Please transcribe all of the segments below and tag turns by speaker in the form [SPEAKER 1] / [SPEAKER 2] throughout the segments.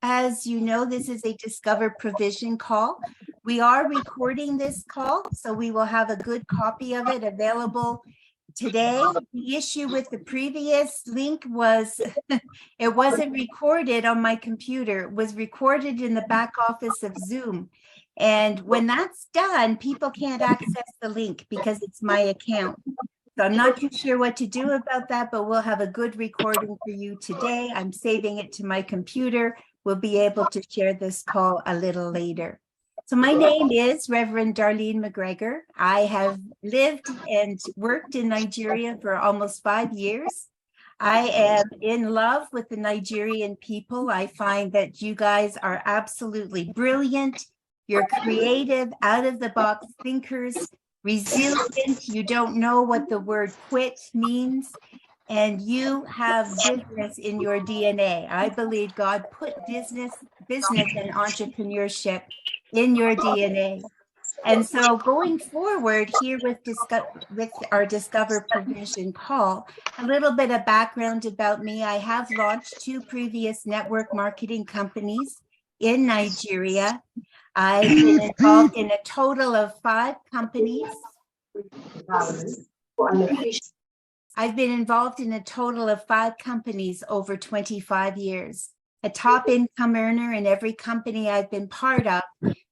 [SPEAKER 1] As you know, this is a Discover Provision call. We are recording this call, so we will have a good copy of it available today. The issue with the previous link was it wasn't recorded on my computer. It was recorded in the back office of Zoom. And when that's done, people can't access the link because it's my account. So I'm not too sure what to do about that, but we'll have a good recording for you today. I'm saving it to my computer. We'll be able to share this call a little later. So my name is Reverend Darlene McGregor. I have lived and worked in Nigeria for almost 5 years. I am in love with the Nigerian people. I find that you guys are absolutely brilliant. You're creative, out-of-the-box thinkers, resilient. You don't know what the word quit means, and you have business in your DNA. I believe God put business and entrepreneurship in your DNA. And so going forward here with our Discover Provision call, a little bit of background about me. I have launched 2 previous network marketing companies in Nigeria. I've been involved in a total of 5 companies. I've been involved in a total of 5 companies over 25 years, a top income earner in every company I've been part of.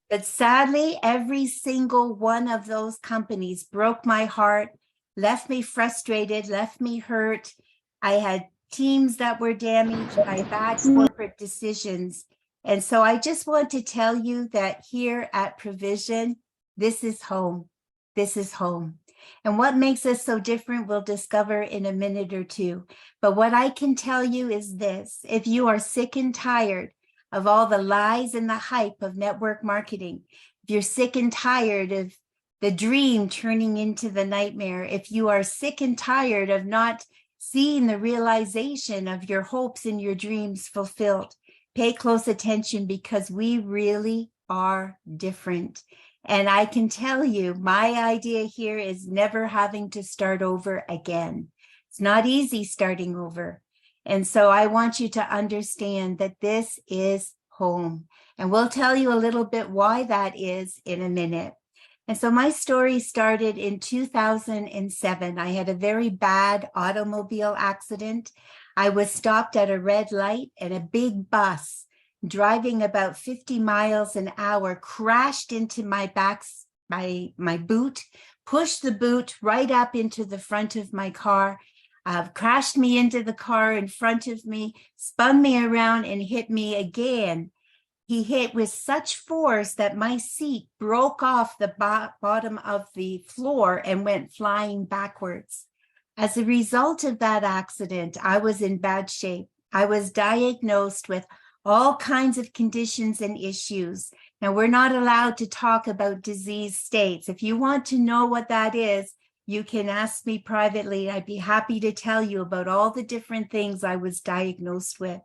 [SPEAKER 1] But sadly, every single one of those companies broke my heart, left me frustrated, left me hurt. I had teams that were damaged by bad corporate decisions. And so I just want to tell you that here at Provision, this is home. This is home. And what makes us so different, we'll discover in a minute or two. But what I can tell you is this: if you are sick and tired of all the lies and the hype of network marketing, if you're sick and tired of the dream turning into the nightmare, if you are sick and tired of not seeing the realization of your hopes and your dreams fulfilled, pay close attention, because we really are different. And I can tell you, my idea here is never having to start over again. It's not easy starting over. And so I want you to understand that this is home. And we'll tell you a little bit why that is in a minute. And so my story started in 2007. I had a very bad automobile accident. I was stopped at a red light, and a big bus driving about 50 miles an hour crashed into my boot, pushed the boot right up into the front of my car, crashed me into the car in front of me, spun me around, and hit me again. He hit with such force that my seat broke off the bottom of the floor and went flying backwards. As a result of that accident, I was in bad shape. I was diagnosed with all kinds of conditions and issues. Now, we're not allowed to talk about disease states. If you want to know what that is, you can ask me privately. I'd be happy to tell you about all the different things I was diagnosed with.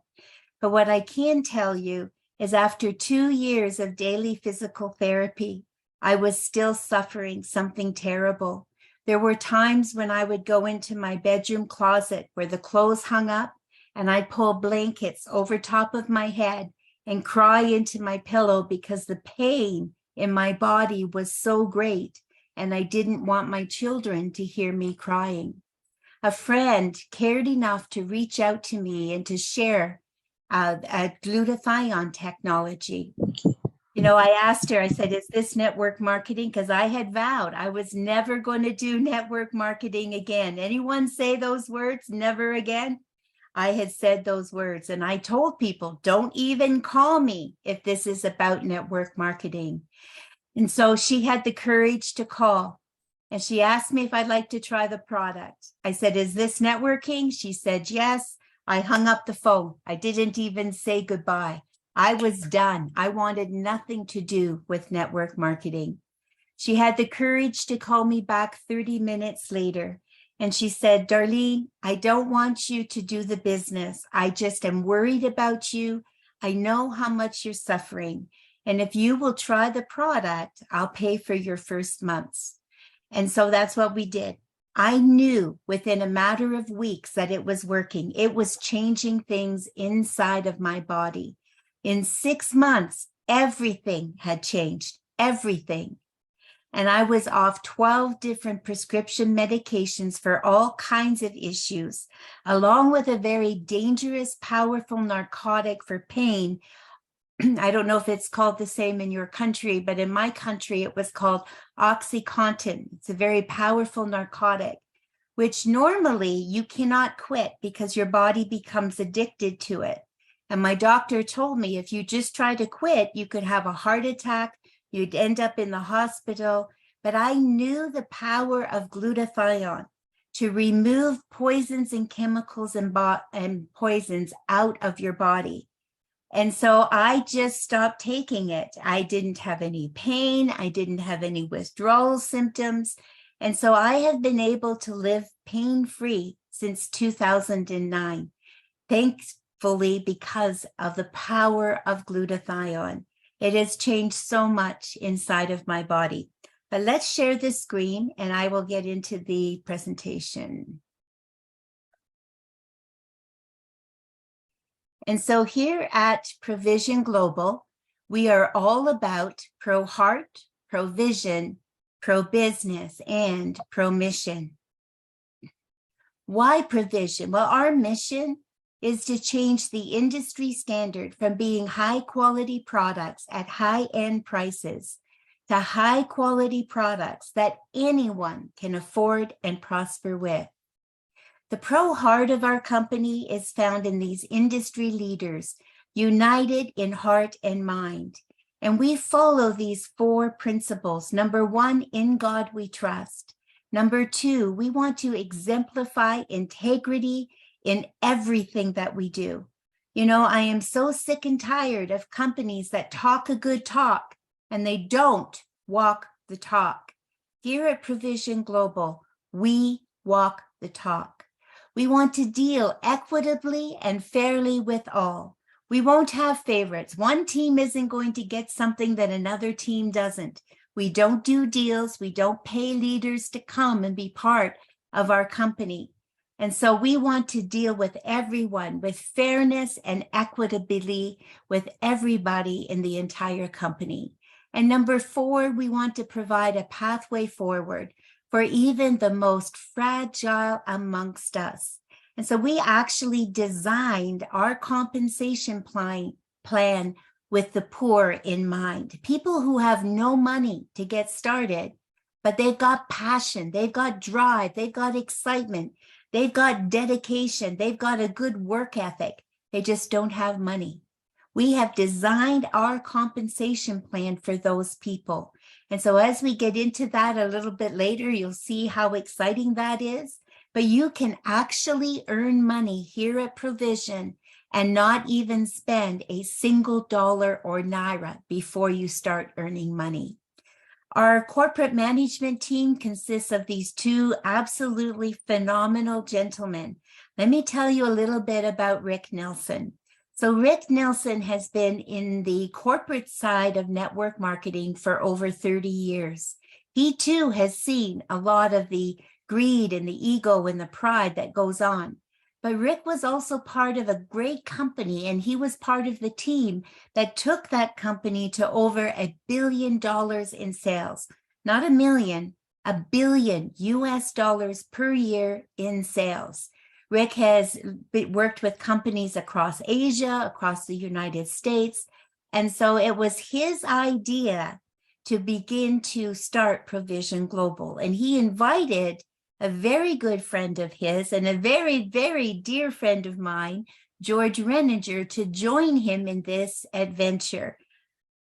[SPEAKER 1] But what I can tell you is, after 2 years of daily physical therapy, I was still suffering something terrible. There were times when I would go into my bedroom closet where the clothes hung up, and I'd pull blankets over top of my head and cry into my pillow because the pain in my body was so great, and I didn't want my children to hear me crying. A friend cared enough to reach out to me and to share a glutathione technology. You know, I asked her, I said, is this network marketing? Because I had vowed I was never going to do network marketing again. Anyone say those words, never again? I had said those words, and I told people, don't even call me if this is about network marketing. And so she had the courage to call, and she asked me if I'd like to try the product. I said, is this networking? She said, yes. I hung up the phone. I didn't even say goodbye. I was done. I wanted nothing to do with network marketing. She had the courage to call me back 30 minutes later. And she said, Darlene, I don't want you to do the business. I just am worried about you. I know how much you're suffering. And if you will try the product, I'll pay for your first months. And so that's what we did. I knew within a matter of weeks that it was working. It was changing things inside of my body. In 6 months, everything had changed, everything. And I was off 12 different prescription medications for all kinds of issues, along with a very dangerous, powerful narcotic for pain. I don't know if it's called the same in your country, but in my country, it was called Oxycontin. It's a very powerful narcotic, which normally you cannot quit because your body becomes addicted to it. And my doctor told me if you just try to quit, you could have a heart attack, you'd end up in the hospital. But I knew the power of glutathione to remove poisons and chemicals and poisons out of your body. And so I just stopped taking it. I didn't have any pain. I didn't have any withdrawal symptoms. And so I have been able to live pain-free since 2009, thankfully because of the power of glutathione. It has changed so much inside of my body. But let's share this screen and I will get into the presentation. And so here at Provizion Global, we are all about pro-heart, pro-vision, pro-business, and pro-mission. Why Provizion? Well, our mission is to change the industry standard from being high-quality products at high-end prices to high-quality products that anyone can afford and prosper with. The pro-heart of our company is found in these industry leaders, united in heart and mind. And we follow these 4 principles. Number 1, in God we trust. Number 2, we want to exemplify integrity in everything that we do. You know, I am so sick and tired of companies that talk a good talk and they don't walk the talk. Here at Provizion Global, we walk the talk. We want to deal equitably and fairly with all. We won't have favorites. One team isn't going to get something that another team doesn't. We don't do deals. We don't pay leaders to come and be part of our company. And so we want to deal with everyone with fairness and equitably with everybody in the entire company. And number 4, we want to provide a pathway forward for even the most fragile amongst us. And so we actually designed our compensation plan with the poor in mind. People who have no money to get started, but they've got passion, they've got drive, they've got excitement, they've got dedication, they've got a good work ethic. They just don't have money. We have designed our compensation plan for those people. And so as we get into that a little bit later, you'll see how exciting that is. But you can actually earn money here at Provizion and not even spend a single dollar or naira before you start earning money. Our corporate management team consists of these 2 absolutely phenomenal gentlemen. Let me tell you a little bit about Rick Nelson. So Rick Nelson has been in the corporate side of network marketing for over 30 years. He too has seen a lot of the greed and the ego and the pride that goes on. But Rick was also part of a great company, and he was part of the team that took that company to over $1 billion in sales. Not a million, $1 billion US per year in sales. Rick has worked with companies across Asia, across the United States. And so it was his idea to begin to start Provizion Global. And he invited a very good friend of his and a very, very dear friend of mine, George Renninger, to join him in this adventure.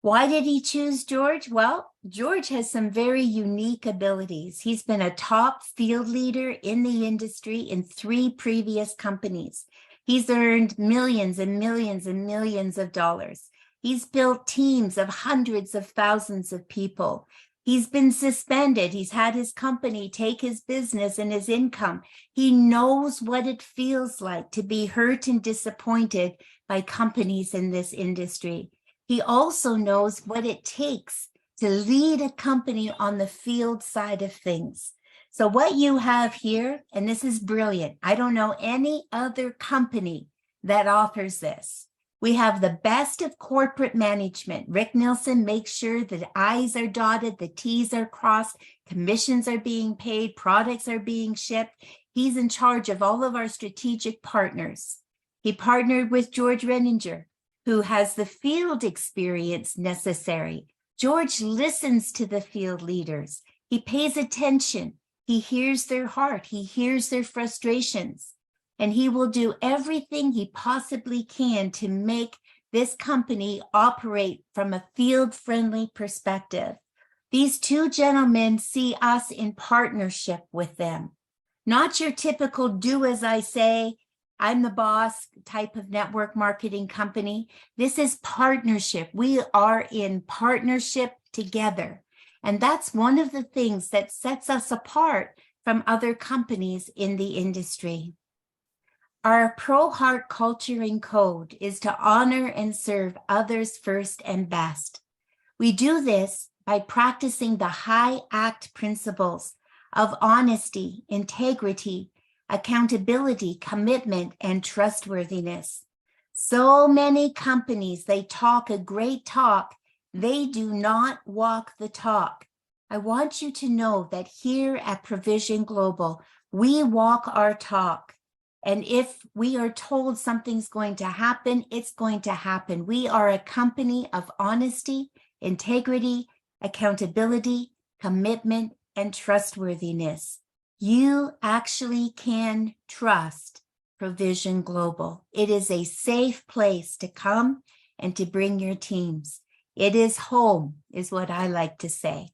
[SPEAKER 1] Why did he choose George? Well, George has some very unique abilities. He's been a top field leader in the industry in 3 previous companies. He's earned millions and millions and millions of dollars. He's built teams of hundreds of thousands of people. He's been suspended. He's had his company take his business and his income. He knows what it feels like to be hurt and disappointed by companies in this industry. He also knows what it takes to lead a company on the field side of things. So what you have here, and this is brilliant, I don't know any other company that offers this. We have the best of corporate management. Rick Nielsen makes sure the I's are dotted, the T's are crossed, commissions are being paid, products are being shipped. He's in charge of all of our strategic partners. He partnered with George Renninger, who has the field experience necessary. George listens to the field leaders. He pays attention. He hears their heart. He hears their frustrations. And he will do everything he possibly can to make this company operate from a field-friendly perspective. These two gentlemen see us in partnership with them. Not your typical do as I say, I'm the boss type of network marketing company. This is partnership. We are in partnership together. And that's one of the things that sets us apart from other companies in the industry. Our pro-heart culturing code is to honor and serve others first and best. We do this by practicing the high ACT principles of honesty, integrity, accountability, commitment, and trustworthiness. So many companies, they talk a great talk. They do not walk the talk. I want you to know that here at Provizion Global, we walk our talk. And if we are told something's going to happen, it's going to happen. We are a company of honesty, integrity, accountability, commitment, and trustworthiness. You actually can trust Provizion Global. It is a safe place to come and to bring your teams. It is home, is what I like to say.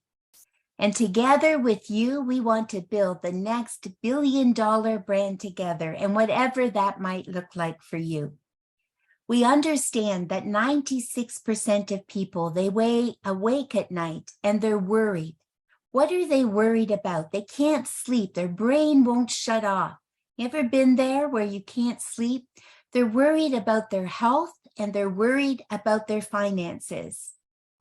[SPEAKER 1] And together with you, we want to build the next billion-dollar brand together, and whatever that might look like for you. We understand that 96% of people, they lay awake at night and they're worried. What are they worried about? They can't sleep. Their brain won't shut off. You ever been there where you can't sleep? They're worried about their health and they're worried about their finances.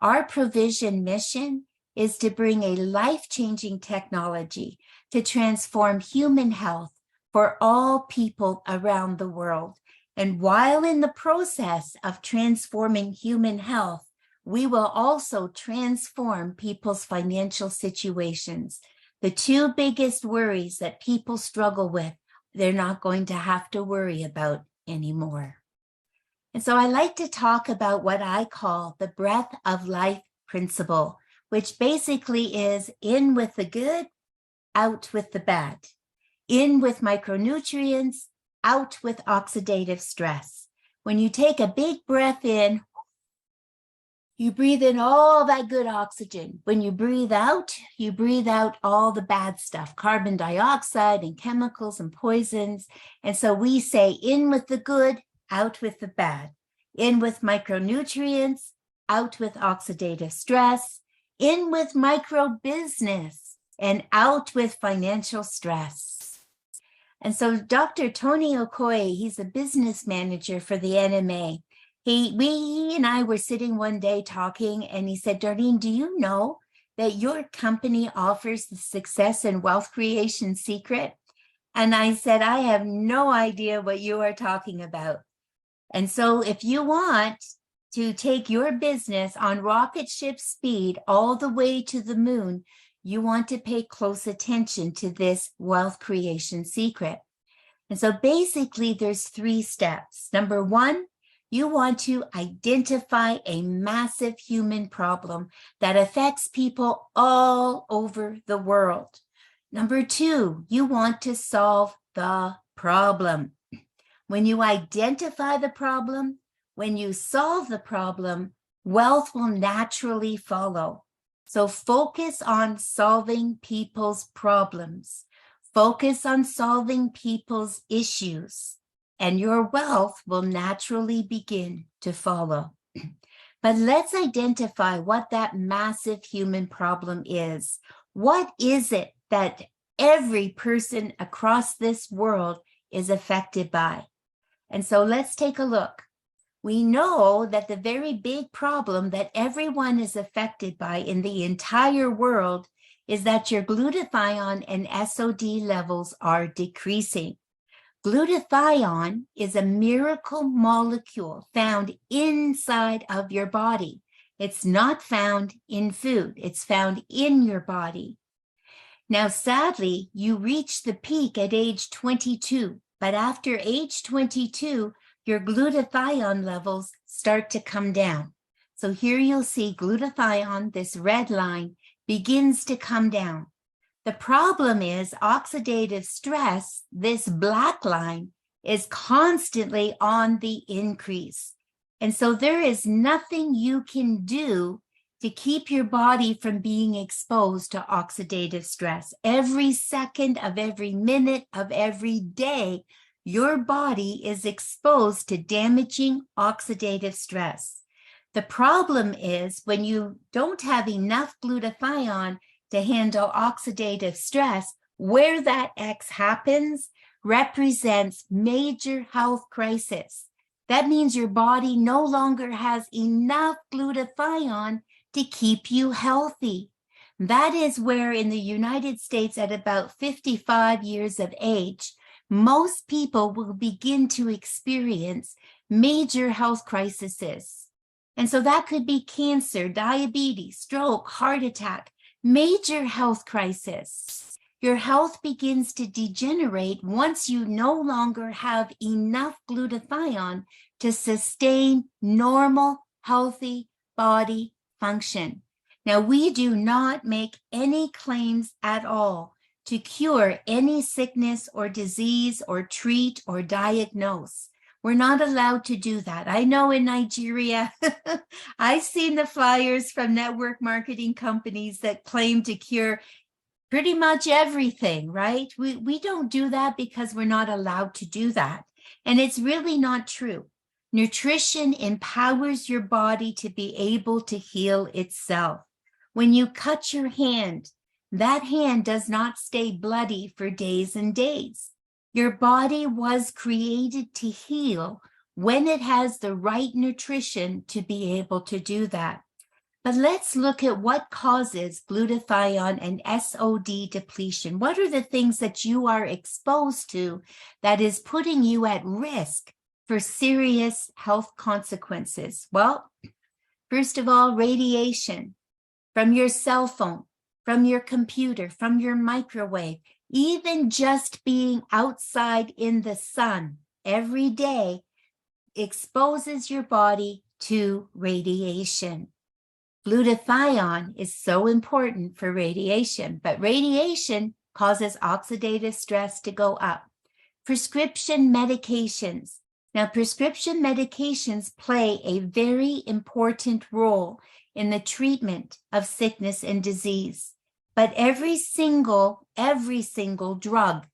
[SPEAKER 1] Our Provizion mission is to bring a life-changing technology to transform human health for all people around the world. And while in the process of transforming human health, we will also transform people's financial situations. The two biggest worries that people struggle with, they're not going to have to worry about anymore. And so I like to talk about what I call the breath of life principle, which basically is in with the good, out with the bad. In with micronutrients, out with oxidative stress. When you take a big breath in, you breathe in all that good oxygen. When you breathe out all the bad stuff, carbon dioxide and chemicals and poisons. And so we say in with the good, out with the bad. In with micronutrients, out with oxidative stress. In with micro business and out with financial stress. And so Dr. Tony Okoye, he's a business manager for the NMA. He and I were sitting one day talking and he said, Darlene, do you know that your company offers the success and wealth creation secret? And I said, I have no idea what you are talking about. And so if you want to take your business on rocket ship speed all the way to the moon, you want to pay close attention to this wealth creation secret. And so basically there's 3 steps. Number 1, you want to identify a massive human problem that affects people all over the world. Number 2, you want to solve the problem. When you identify the problem, when you solve the problem, wealth will naturally follow. So focus on solving people's problems. Focus on solving people's issues, and your wealth will naturally begin to follow. But let's identify what that massive human problem is. What is it that every person across this world is affected by? And so let's take a look. We know that the very big problem that everyone is affected by in the entire world is that your glutathione and SOD levels are decreasing. Glutathione is a miracle molecule found inside of your body. It's not found in food. It's found in your body. Now, sadly, you reach the peak at age 22, but after age 22, your glutathione levels start to come down. So here you'll see glutathione, this red line, begins to come down. The problem is oxidative stress, this black line, is constantly on the increase. And so there is nothing you can do to keep your body from being exposed to oxidative stress. Every second of every minute of every day, your body is exposed to damaging oxidative stress. The problem is when you don't have enough glutathione to handle oxidative stress, where that X happens represents major health crisis. That means your body no longer has enough glutathione to keep you healthy. That is where in the United States at about 55 years of age, most people will begin to experience major health crises. And so that could be cancer, diabetes, stroke, heart attack, major health crisis. Your health begins to degenerate once you no longer have enough glutathione to sustain normal, healthy body function. Now, we do not make any claims at all to cure any sickness or disease or treat or diagnose. We're not allowed to do that. I know in Nigeria, I've seen the flyers from network marketing companies that claim to cure pretty much everything, right? We don't do that because we're not allowed to do that. And it's really not true. Nutrition empowers your body to be able to heal itself. When you cut your hand, that hand does not stay bloody for days and days. Your body was created to heal when it has the right nutrition to be able to do that. But let's look at what causes glutathione and SOD depletion. What are the things that you are exposed to that is putting you at risk for serious health consequences? Well, first of all, radiation from your cell phone, from your computer, from your microwave, even just being outside in the sun every day exposes your body to radiation. Glutathione is so important for radiation, but radiation causes oxidative stress to go up. Prescription medications. Now, prescription medications play a very important role in the treatment of sickness and disease. But every single drug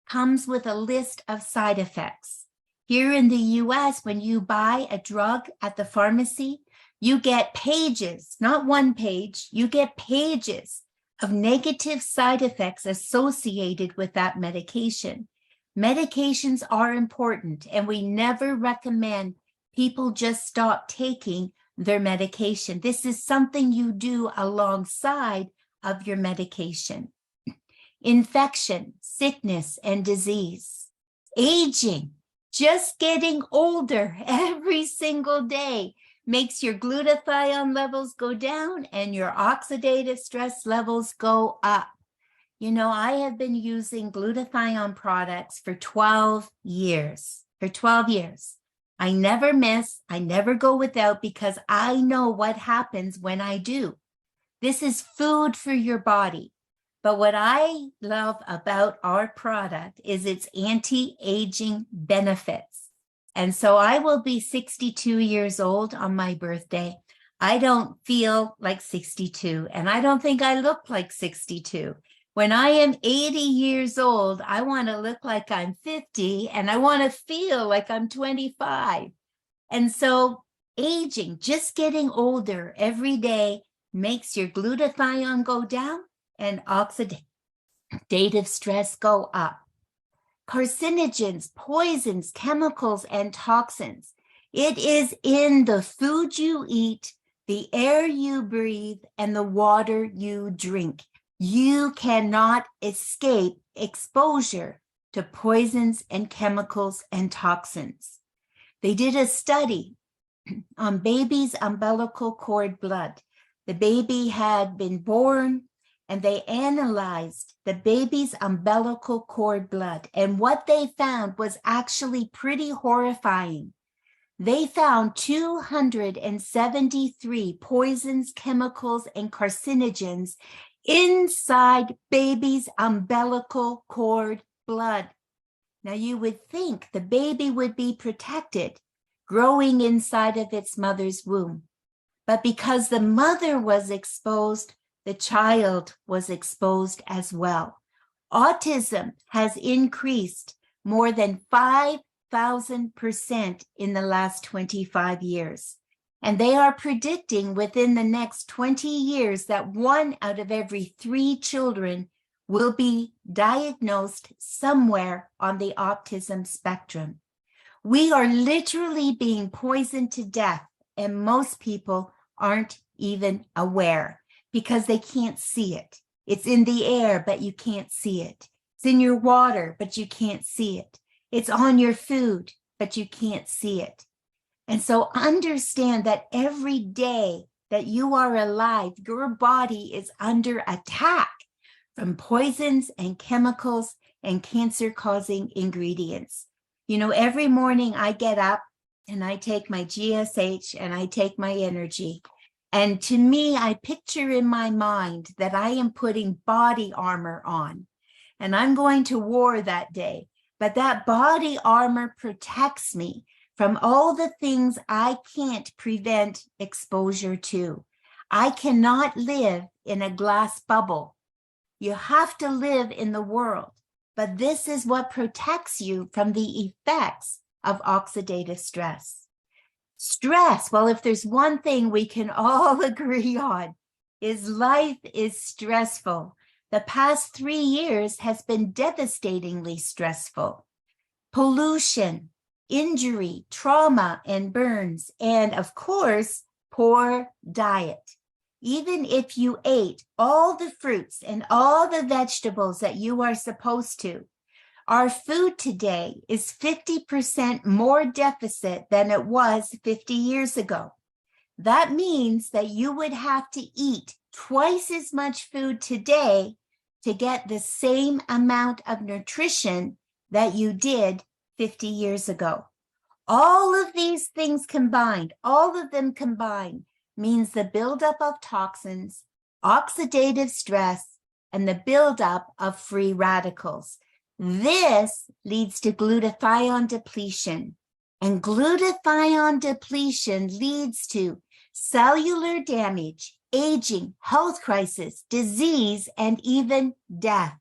[SPEAKER 1] comes with a list of side effects. Here in the US, when you buy a drug at the pharmacy, you get pages, not one page, you get pages of negative side effects associated with that medication. Medications are important, and we never recommend people just stop taking their medication. This is something you do alongside of your medication. Infection, sickness, and disease. Aging, just getting older every single day makes your glutathione levels go down and your oxidative stress levels go up. You know, I have been using glutathione products for 12 years. I never miss, I never go without because I know what happens when I do. This is food for your body. But what I love about our product is its anti-aging benefits. And so I will be 62 years old on my birthday. I don't feel like 62, and I don't think I look like 62. When I am 80 years old, I want to look like I'm 50, and I want to feel like I'm 25. And so aging, just getting older every day, makes your glutathione go down and oxidative stress go up. Carcinogens, poisons, chemicals, and toxins. It is in the food you eat, the air you breathe, and the water you drink. You cannot escape exposure to to poisons and chemicals and toxins. They did a study on baby's umbilical cord blood. The baby had been born, and they analyzed the baby's umbilical cord blood. And what they found was actually pretty horrifying. They found 273 poisons, chemicals, and carcinogens inside baby's umbilical cord blood. Now, you would think the baby would be protected, growing inside of its mother's womb. But because the mother was exposed, the child was exposed as well. Autism has increased more than 5,000% in the last 25 years. And they are predicting within the next 20 years that 1 out of every 3 children will be diagnosed somewhere on the autism spectrum. We are literally being poisoned to death, and most people aren't even aware because they can't see it. It's in the air, but you can't see it. It's in your water, but you can't see it. It's on your food, but you can't see it. And so understand that every day that you are alive, your body is under attack from poisons and chemicals and cancer-causing ingredients. You know, every morning I get up and I take my GSH and I take my energy. And to me, I picture in my mind that I am putting body armor on, and I'm going to war that day. But that body armor protects me from all the things I can't prevent exposure to. I cannot live in a glass bubble. You have to live in the world. But this is what protects you from the effects of oxidative stress. Stress, well, if there's one thing we can all agree on, is life is stressful. The past 3 years has been devastatingly stressful. Pollution, injury, trauma, and burns, and of course, poor diet. Even if you ate all the fruits and all the vegetables that you are supposed to, our food today is 50% more deficit than it was 50 years ago. That means that you would have to eat twice as much food today to get the same amount of nutrition that you did 50 years ago. All of these things combined, all of them combined, means the buildup of toxins, oxidative stress, and the buildup of free radicals. This leads to glutathione depletion, and glutathione depletion leads to cellular damage, aging, health crisis, disease, and even death.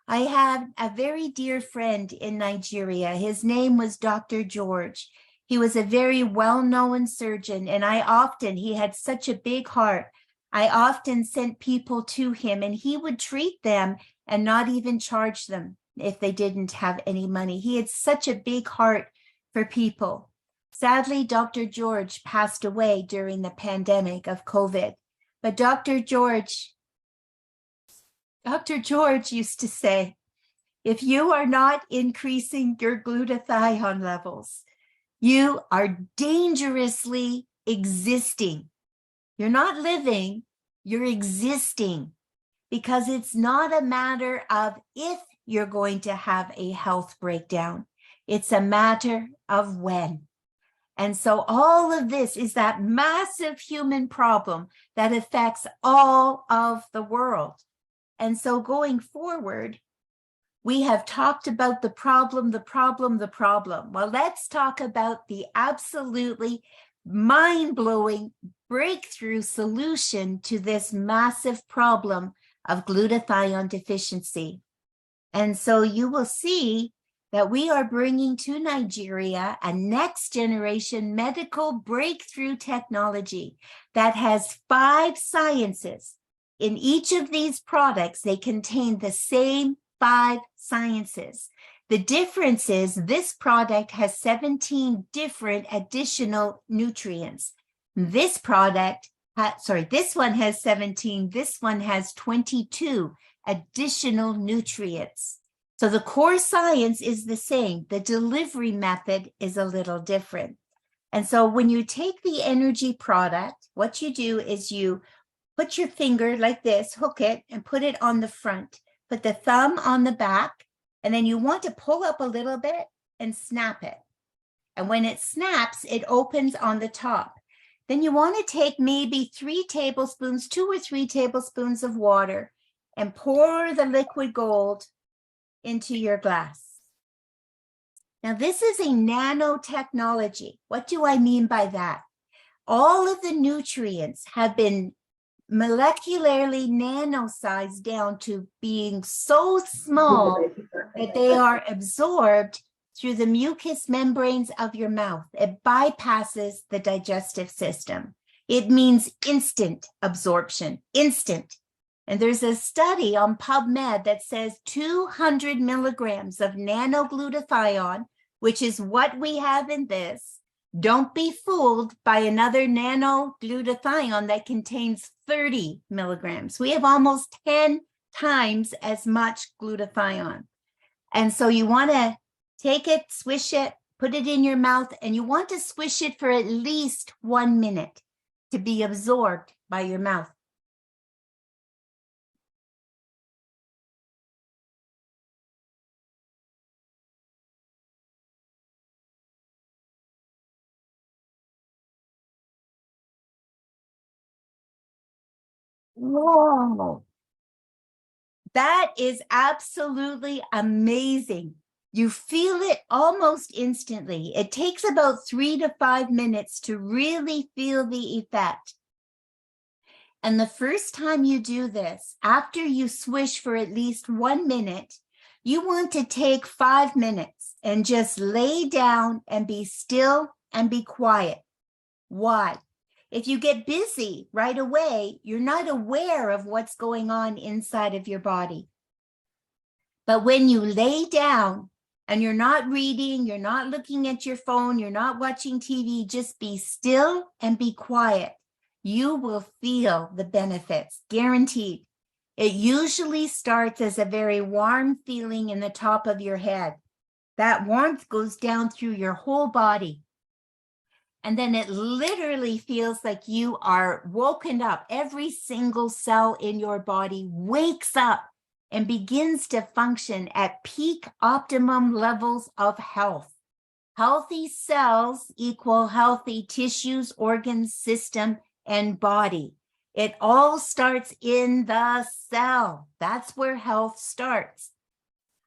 [SPEAKER 1] I have a very dear friend in Nigeria. His name was Dr. George. He was a very well-known surgeon, and he had such a big heart. I often sent people to him, and he would treat them and not even charge them if they didn't have any money. He had such a big heart for people. Sadly, Dr. George passed away during the pandemic of COVID. But Dr. George used to say, if you are not increasing your glutathione levels, you are dangerously existing. You're not living, you're existing, because it's not a matter of if you're going to have a health breakdown. It's a matter of when. And so all of this is that massive human problem that affects all of the world. And so going forward, we have talked about the problem. Well, let's talk about the absolutely mind-blowing breakthrough solution to this massive problem of glutathione deficiency. And so you will see that we are bringing to Nigeria a next generation medical breakthrough technology that has 5 sciences. In each of these products, they contain the same 5 sciences. The difference is this product has 17 different additional nutrients. This one has 17, this one has 22 additional nutrients. So the core science is the same. The delivery method is a little different. And so when you take the energy product, what you do is you put your finger like this, hook it, and put it on the front. Put the thumb on the back, and then you want to pull up a little bit and snap it. And when it snaps, it opens on the top. Then you want to take maybe 2 or 3 tablespoons of water and pour the liquid gold into your glass. Now, this is a nanotechnology. What do I mean by that? All of the nutrients have been molecularly nano-sized down to being so small that they are absorbed through the mucous membranes of your mouth. It bypasses the digestive system. It means instant absorption, instant. And there's a study on PubMed that says 200 milligrams of nanoglutathione, which is what we have in this. Don't be fooled by another nanoglutathione that contains 30 milligrams. We have almost 10 times as much glutathione. And so you want to take it, swish it, put it in your mouth, and you want to swish it for at least 1 minute to be absorbed by your mouth. Whoa. That is absolutely amazing. You feel it almost instantly. It takes about 3 to 5 minutes to really feel the effect. And the first time you do this, after you swish for at least 1 minute, you want to take 5 minutes and just lay down and be still and be quiet. Why? If you get busy right away, you're not aware of what's going on inside of your body. But when you lay down and you're not reading, you're not looking at your phone, you're not watching TV, just be still and be quiet. You will feel the benefits, guaranteed. It usually starts as a very warm feeling in the top of your head. That warmth goes down through your whole body. And then it literally feels like you are woken up. Every single cell in your body wakes up and begins to function at peak optimum levels of health. Healthy cells equal healthy tissues, organs, system, and body. It all starts in the cell. That's where health starts.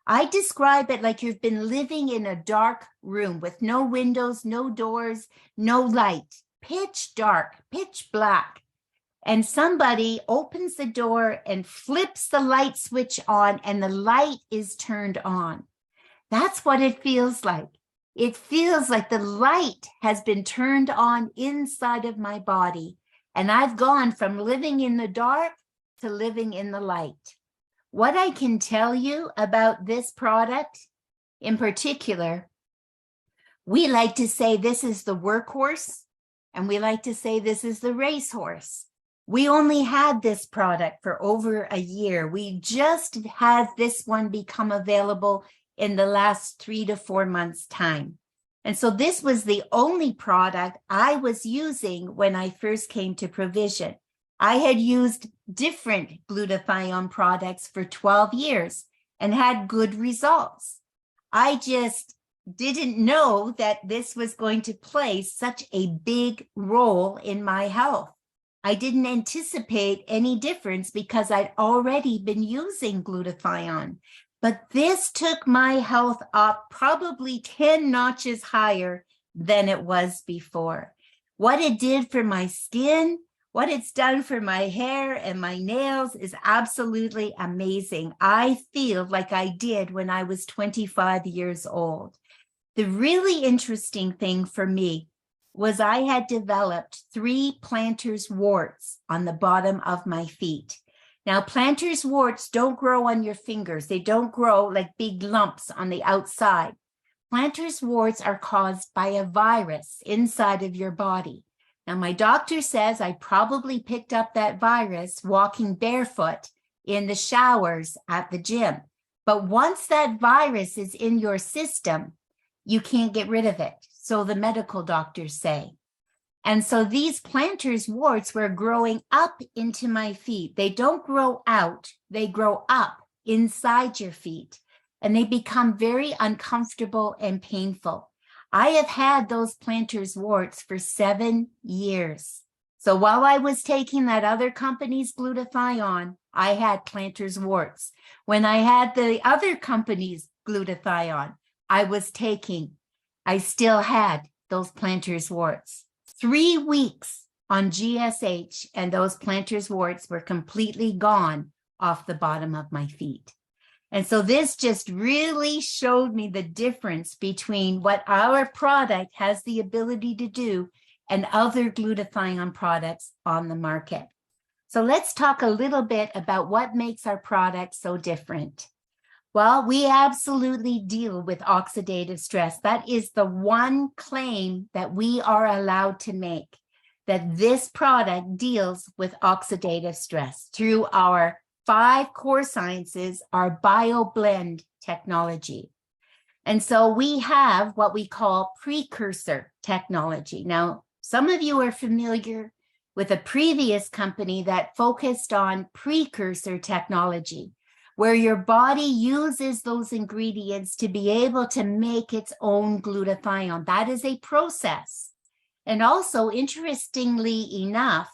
[SPEAKER 1] I describe it like you've been living in a dark room with no windows, no doors, no light, pitch dark, pitch black. And somebody opens the door and flips the light switch on, and the light is turned on. That's what it feels like. It feels like the light has been turned on inside of my body. And I've gone from living in the dark to living in the light. What I can tell you about this product in particular, we like to say this is the workhorse, and we like to say this is the racehorse. We only had this product for over a year. We just had this one become available in the last 3 to 4 months' time. And so this was the only product I was using when I first came to Provizion. I had used different glutathione products for 12 years and had good results. I just didn't know that this was going to play such a big role in my health. I didn't anticipate any difference because I'd already been using glutathione. But this took my health up probably 10 notches higher than it was before. What it did for my skin, what it's done for my hair and my nails is absolutely amazing. I feel like I did when I was 25 years old. The really interesting thing for me was I had developed 3 plantar's warts on the bottom of my feet. Now, plantar's warts don't grow on your fingers. They don't grow like big lumps on the outside. Plantar's warts are caused by a virus inside of your body. Now, my doctor says I probably picked up that virus walking barefoot in the showers at the gym. But once that virus is in your system, you can't get rid of it. So the medical doctors say. And so these plantar's warts were growing up into my feet. They don't grow out, they grow up inside your feet, and they become very uncomfortable and painful. I have had those plantar's warts for 7 years. So while I was taking that other company's glutathione, I had plantar's warts. When I had the other company's glutathione, I still had those plantar's warts. 3 weeks on GSH, and those plantar's warts were completely gone off the bottom of my feet. And so this just really showed me the difference between what our product has the ability to do and other glutathione products on the market. So let's talk a little bit about what makes our product so different. Well, we absolutely deal with oxidative stress. That is the one claim that we are allowed to make, that this product deals with oxidative stress through our 5 core sciences, our BioBlend technology. And so we have what we call precursor technology. Now, some of you are familiar with a previous company that focused on precursor technology, where your body uses those ingredients to be able to make its own glutathione. That is a process. And also, interestingly enough,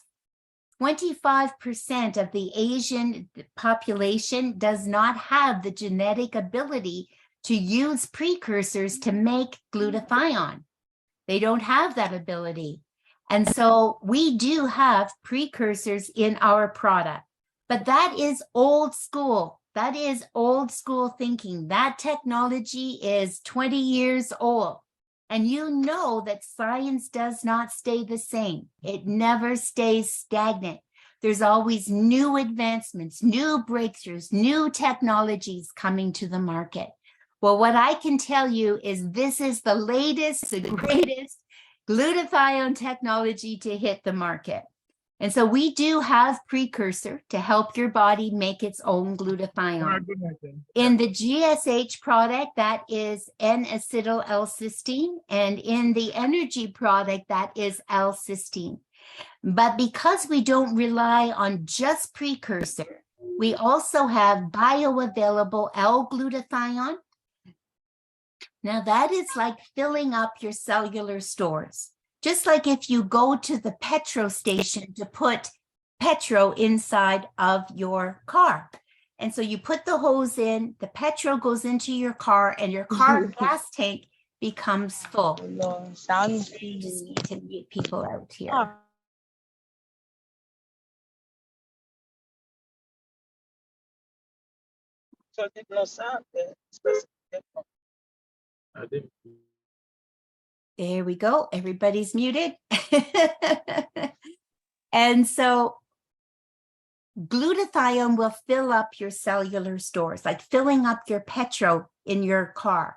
[SPEAKER 1] 25% of the Asian population does not have the genetic ability to use precursors to make glutathione. They don't have that ability. And so we do have precursors in our product, but that is old school. That is old school thinking. That technology is 20 years old. And you know that science does not stay the same. It never stays stagnant. There's always new advancements, new breakthroughs, new technologies coming to the market. Well, what I can tell you is this is the latest, the greatest glutathione technology to hit the market. And so we do have precursor to help your body make its own glutathione. In the GSH product, that is N-aceytl L Cysteine, and in the energy product, that is L Cysteine. But because we don't rely on just precursor, we also have bioavailable L Glutathione. Now that is like filling up your cellular stores. Just like if you go to the petrol station to put petrol inside of your car. And so you put the hose in, the petrol goes into your car, and your car gas tank becomes full. You just need to mute people out here. There we go. Everybody's muted. And so glutathione will fill up your cellular stores, like filling up your petrol in your car.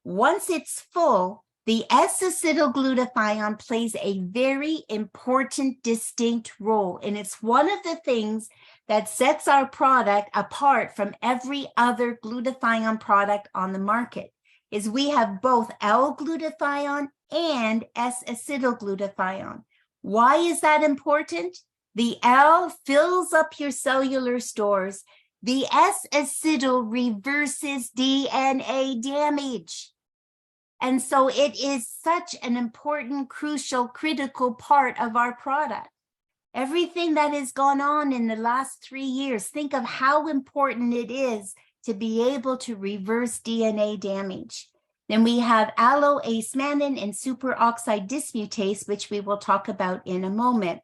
[SPEAKER 1] Once it's full, the S-Aceytl Glutathione plays a very important, distinct role. And it's one of the things that sets our product apart from every other glutathione product on the market, is we have both L-glutathione and S-Aceytl Glutathione. Why is that important? The L fills up your cellular stores. The S-Aceytl reverses DNA damage. And so it is such an important, crucial, critical part of our product. Everything that has gone on in the last 3 years, think of how important it is to be able to reverse DNA damage. Then we have Aloe Acemannan and superoxide dismutase, which we will talk about in a moment.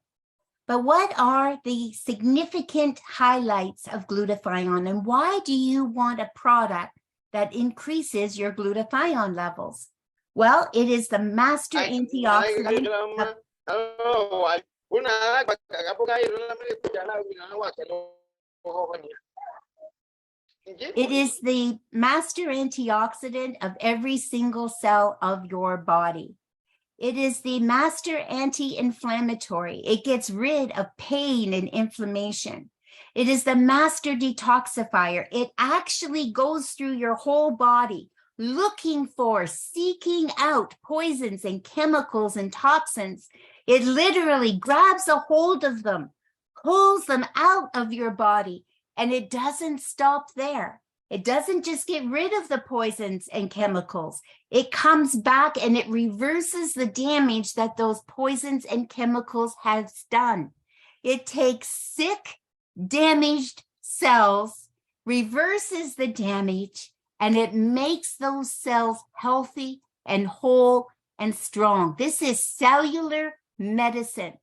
[SPEAKER 1] But what are the significant highlights of glutathione, and why do you want a product that increases your glutathione levels? Well, it is the master antioxidant. It is the master antioxidant of every single cell of your body. It is the master anti-inflammatory. It gets rid of pain and inflammation. It is the master detoxifier. It actually goes through your whole body, looking for, seeking out poisons and chemicals and toxins. It literally grabs a hold of them, pulls them out of your body, and it doesn't stop there. It doesn't just get rid of the poisons and chemicals. It comes back and it reverses the damage that those poisons and chemicals have done. It takes sick, damaged cells, reverses the damage, and it makes those cells healthy and whole and strong. This is cellular medicine.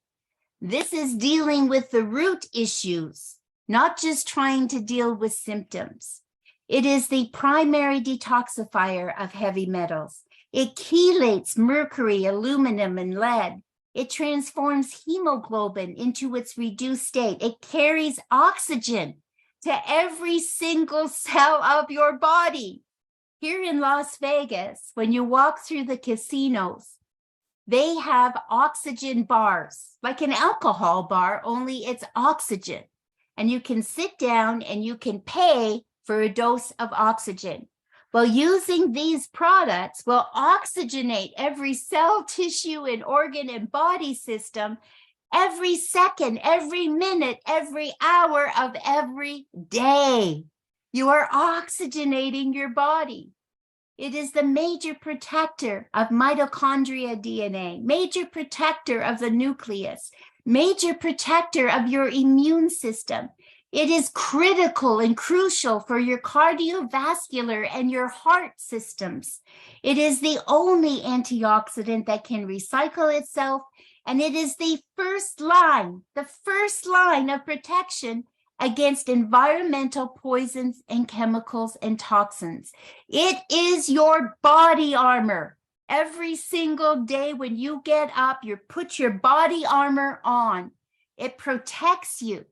[SPEAKER 1] This is dealing with the root issues, not just trying to deal with symptoms. It is the primary detoxifier of heavy metals. It chelates mercury, aluminum, and lead. It transforms hemoglobin into its reduced state. It carries oxygen to every single cell of your body. Here in Las Vegas, when you walk through the casinos, they have oxygen bars, like an alcohol bar, only it's oxygen. And you can sit down and you can pay for a dose of oxygen. Well, using these products will oxygenate every cell, tissue, and organ and body system every second, every minute, every hour of every day. You are oxygenating your body. It is the major protector of mitochondria DNA, major protector of the nucleus, major protector of your immune system. It is critical and crucial for your cardiovascular and your heart systems. It is the only antioxidant that can recycle itself, and it is the first line of protection against environmental poisons and chemicals and toxins. It is your body armor. Every single day when you get up, you put your body armor on. It protects you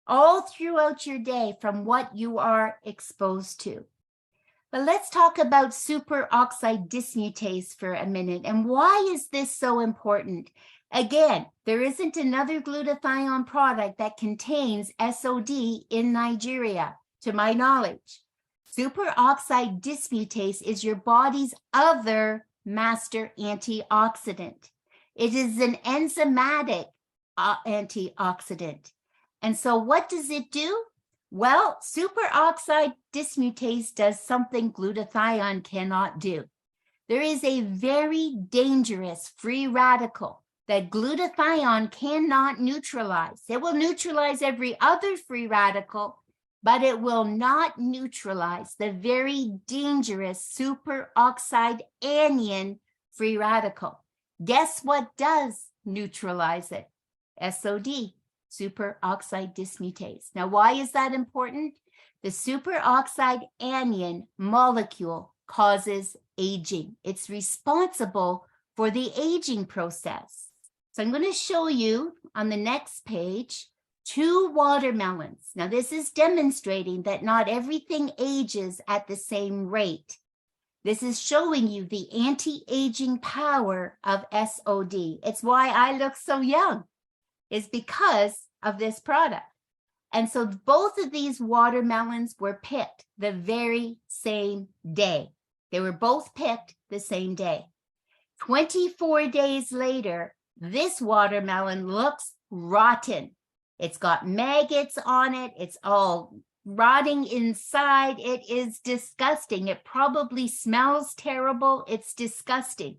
[SPEAKER 1] all throughout your day from what you are exposed to. But let's talk about superoxide dismutase for a minute. And why is this so important? Again, there isn't another glutathione product that contains SOD in Nigeria, to my knowledge. Superoxide dismutase is your body's other master antioxidant. It is an enzymatic antioxidant. And so what does it do? Well, superoxide dismutase does something glutathione cannot do. There is a very dangerous free radical that glutathione cannot neutralize. It will neutralize every other free radical, but it will not neutralize the very dangerous superoxide anion free radical. Guess what does neutralize it? SOD. Superoxide dismutase. Now, why is that important? The superoxide anion molecule causes aging. It's responsible for the aging process. So I'm going to show you on the next page 2 watermelons. Now, this is demonstrating that not everything ages at the same rate. This is showing you the anti-aging power of SOD. It's why I look so young, is because of this product. And so both of these watermelons were picked the very same day. They were both picked the same day. 24 days later, this watermelon looks rotten. It's got maggots on it. It's all rotting inside. It is disgusting. It probably smells terrible. It's disgusting.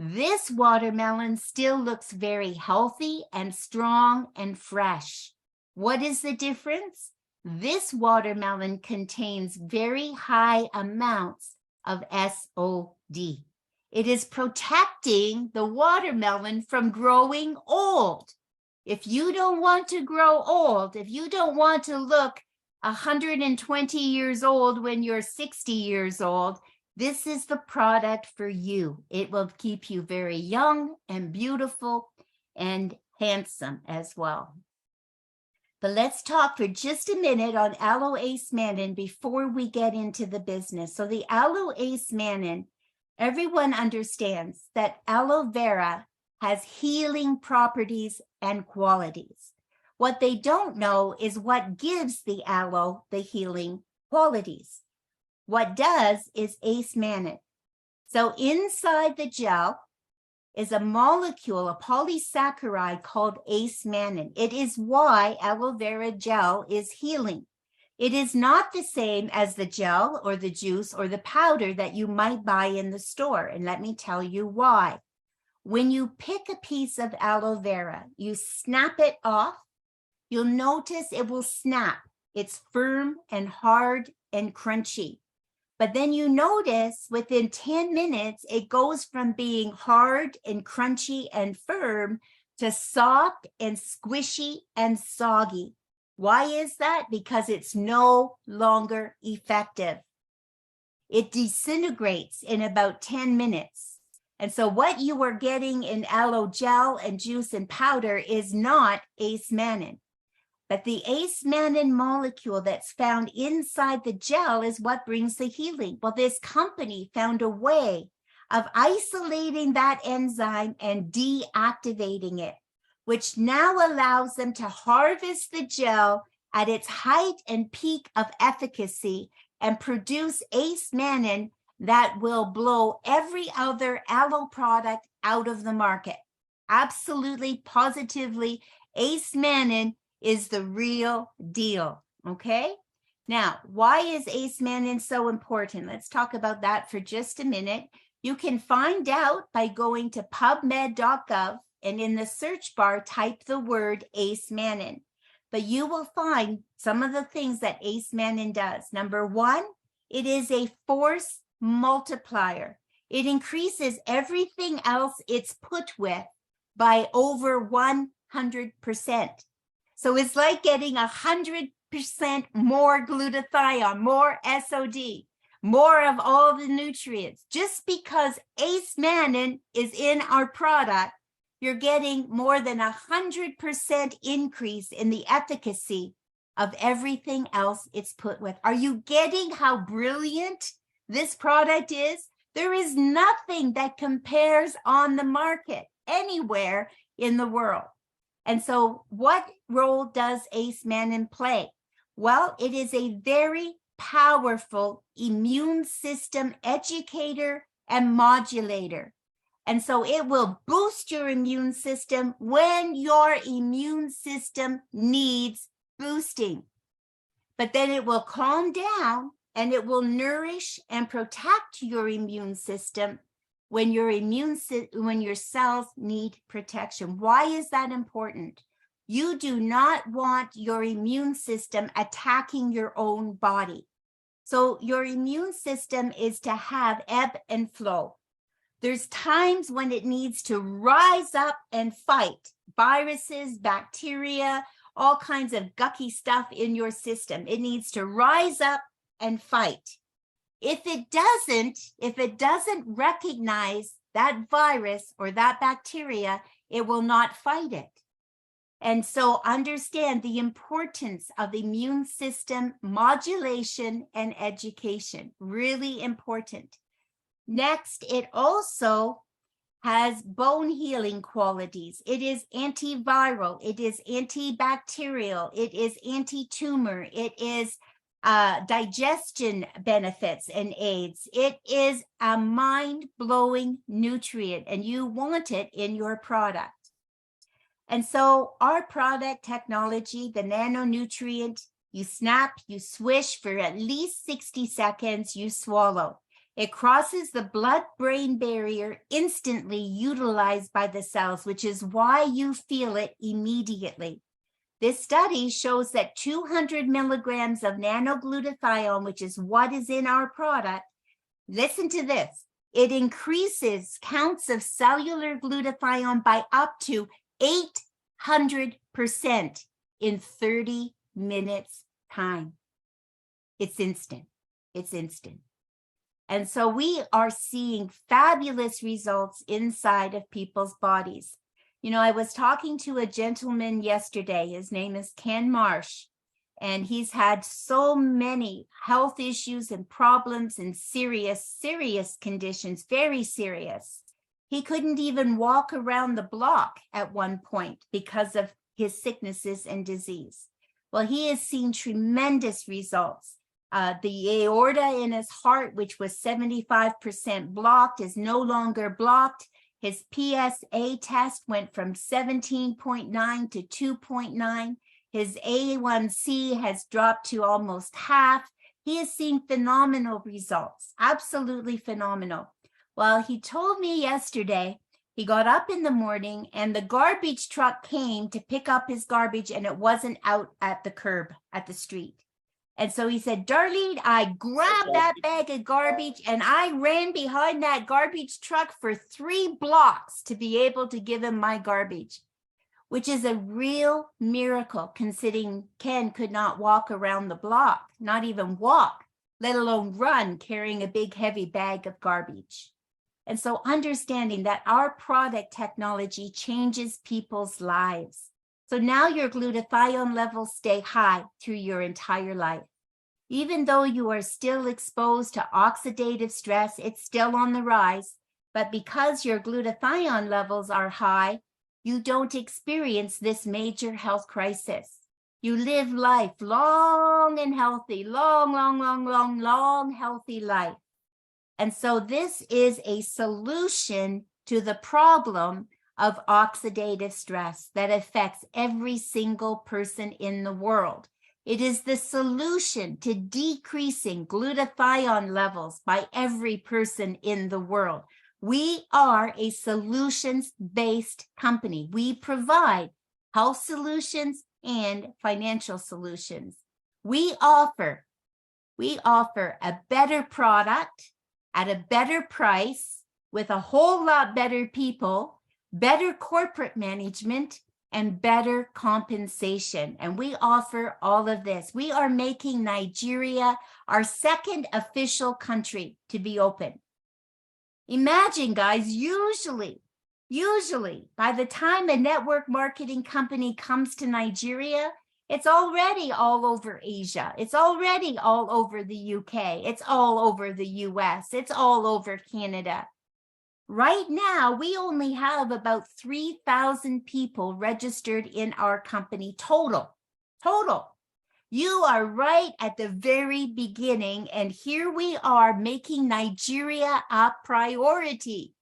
[SPEAKER 1] This watermelon still looks very healthy and strong and fresh. What is the difference? This watermelon contains very high amounts of SOD. It is protecting the watermelon from growing old. If you don't want to grow old, if you don't want to look 120 years old when you're 60 years old, this is the product for you. It will keep you very young and beautiful and handsome as well. But let's talk for just a minute on Aloe Acemannan before we get into the business. So the Aloe Acemannan, everyone understands that aloe vera has healing properties and qualities. What they don't know is what gives the aloe the healing qualities. What does is Acemannan. So inside the gel is a molecule, a polysaccharide called Acemannan. It is why aloe vera gel is healing. It is not the same as the gel or the juice or the powder that you might buy in the store. And let me tell you why. When you pick a piece of aloe vera, you snap it off, you'll notice it will snap. It's firm and hard and crunchy. But then you notice within 10 minutes, it goes from being hard and crunchy and firm to soft and squishy and soggy. Why is that? Because it's no longer effective. It disintegrates in about 10 minutes. And so what you are getting in aloe gel and juice and powder is not Acemannan. But the Acemannan molecule that's found inside the gel is what brings the healing. Well, this company found a way of isolating that enzyme and deactivating it, which now allows them to harvest the gel at its height and peak of efficacy and produce Acemannan that will blow every other aloe product out of the market. Absolutely, positively, Acemannan is the real deal, okay? Now, why is Acemannan so important? Let's talk about that for just a minute. You can find out by going to pubmed.gov and in the search bar, type the word Acemannan. But you will find some of the things that Acemannan does. Number one, it is a force multiplier. It increases everything else it's put with by over 100%. So it's like getting 100% more glutathione, more SOD, more of all the nutrients. Just because Acemannan is in our product, you're getting more than 100% increase in the efficacy of everything else it's put with. Are you getting how brilliant this product is? There is nothing that compares on the market anywhere in the world. And so what role does Acemannan play? Well, it is a very powerful immune system educator and modulator. And so it will boost your immune system when your immune system needs boosting. But then it will calm down and it will nourish and protect your immune system when your cells need protection. Why is that important? You do not want your immune system attacking your own body. So your immune system is to have ebb and flow. There's times when it needs to rise up and fight viruses, bacteria, all kinds of gucky stuff in your system. It needs to rise up and fight. If it doesn't recognize that virus or that bacteria, it will not fight it. And so understand the importance of immune system modulation and education, really important. Next, it also has bone healing qualities. It is antiviral, it is antibacterial, it is anti-tumor, it is digestion benefits and aids. It is a mind-blowing nutrient and you want it in your product. And so our product technology, the nano nutrient, you snap, you swish for at least 60 seconds, you swallow. It crosses the blood-brain barrier instantly utilized by the cells, which is why you feel it immediately. This study shows that 200 milligrams of nanoglutathione, which is what is in our product, listen to this, it increases counts of cellular glutathione by up to 800% in 30 minutes time. It's instant. It's instant. And so we are seeing fabulous results inside of people's bodies. You know, I was talking to a gentleman yesterday. His name is Ken Marsh, and he's had so many health issues and problems and serious conditions, very serious. He couldn't even walk around the block at one point because of his sicknesses and disease. Well, he has seen tremendous results. The aorta in his heart, which was 75% blocked, is no longer blocked. His PSA test went from 17.9 to 2.9. His A1C has dropped to almost half. He has seen phenomenal results, absolutely phenomenal. Well, he told me yesterday, he got up in the morning and the garbage truck came to pick up his garbage and it wasn't out at the curb at the street. And so he said, Darlene, I grabbed that bag of garbage and I ran behind that garbage truck for 3 blocks to be able to give him my garbage, which is a real miracle considering Ken could not walk around the block, not even walk, let alone run carrying a big heavy bag of garbage. And so understanding that our product technology changes people's lives. So now your glutathione levels stay high through your entire life. Even though you are still exposed to oxidative stress, it's still on the rise. But because your glutathione levels are high, you don't experience this major health crisis. You live life long and healthy, long, healthy life. And so this is a solution to the problem of oxidative stress that affects every single person in the world. It is the solution to decreasing glutathione levels by every person in the world. We are a solutions-based company. We provide health solutions and financial solutions. We offer a better product at a better price with a whole lot better people, better corporate management, and better compensation. And we offer all of this. We are making Nigeria our second official country to be open. Imagine, guys, usually, by the time a network marketing company comes to Nigeria, it's already all over Asia. It's already all over the UK. It's all over the US. It's all over Canada. Right now, we only have about 3,000 people registered in our company total. You are right at the very beginning, and here we are making Nigeria a priority.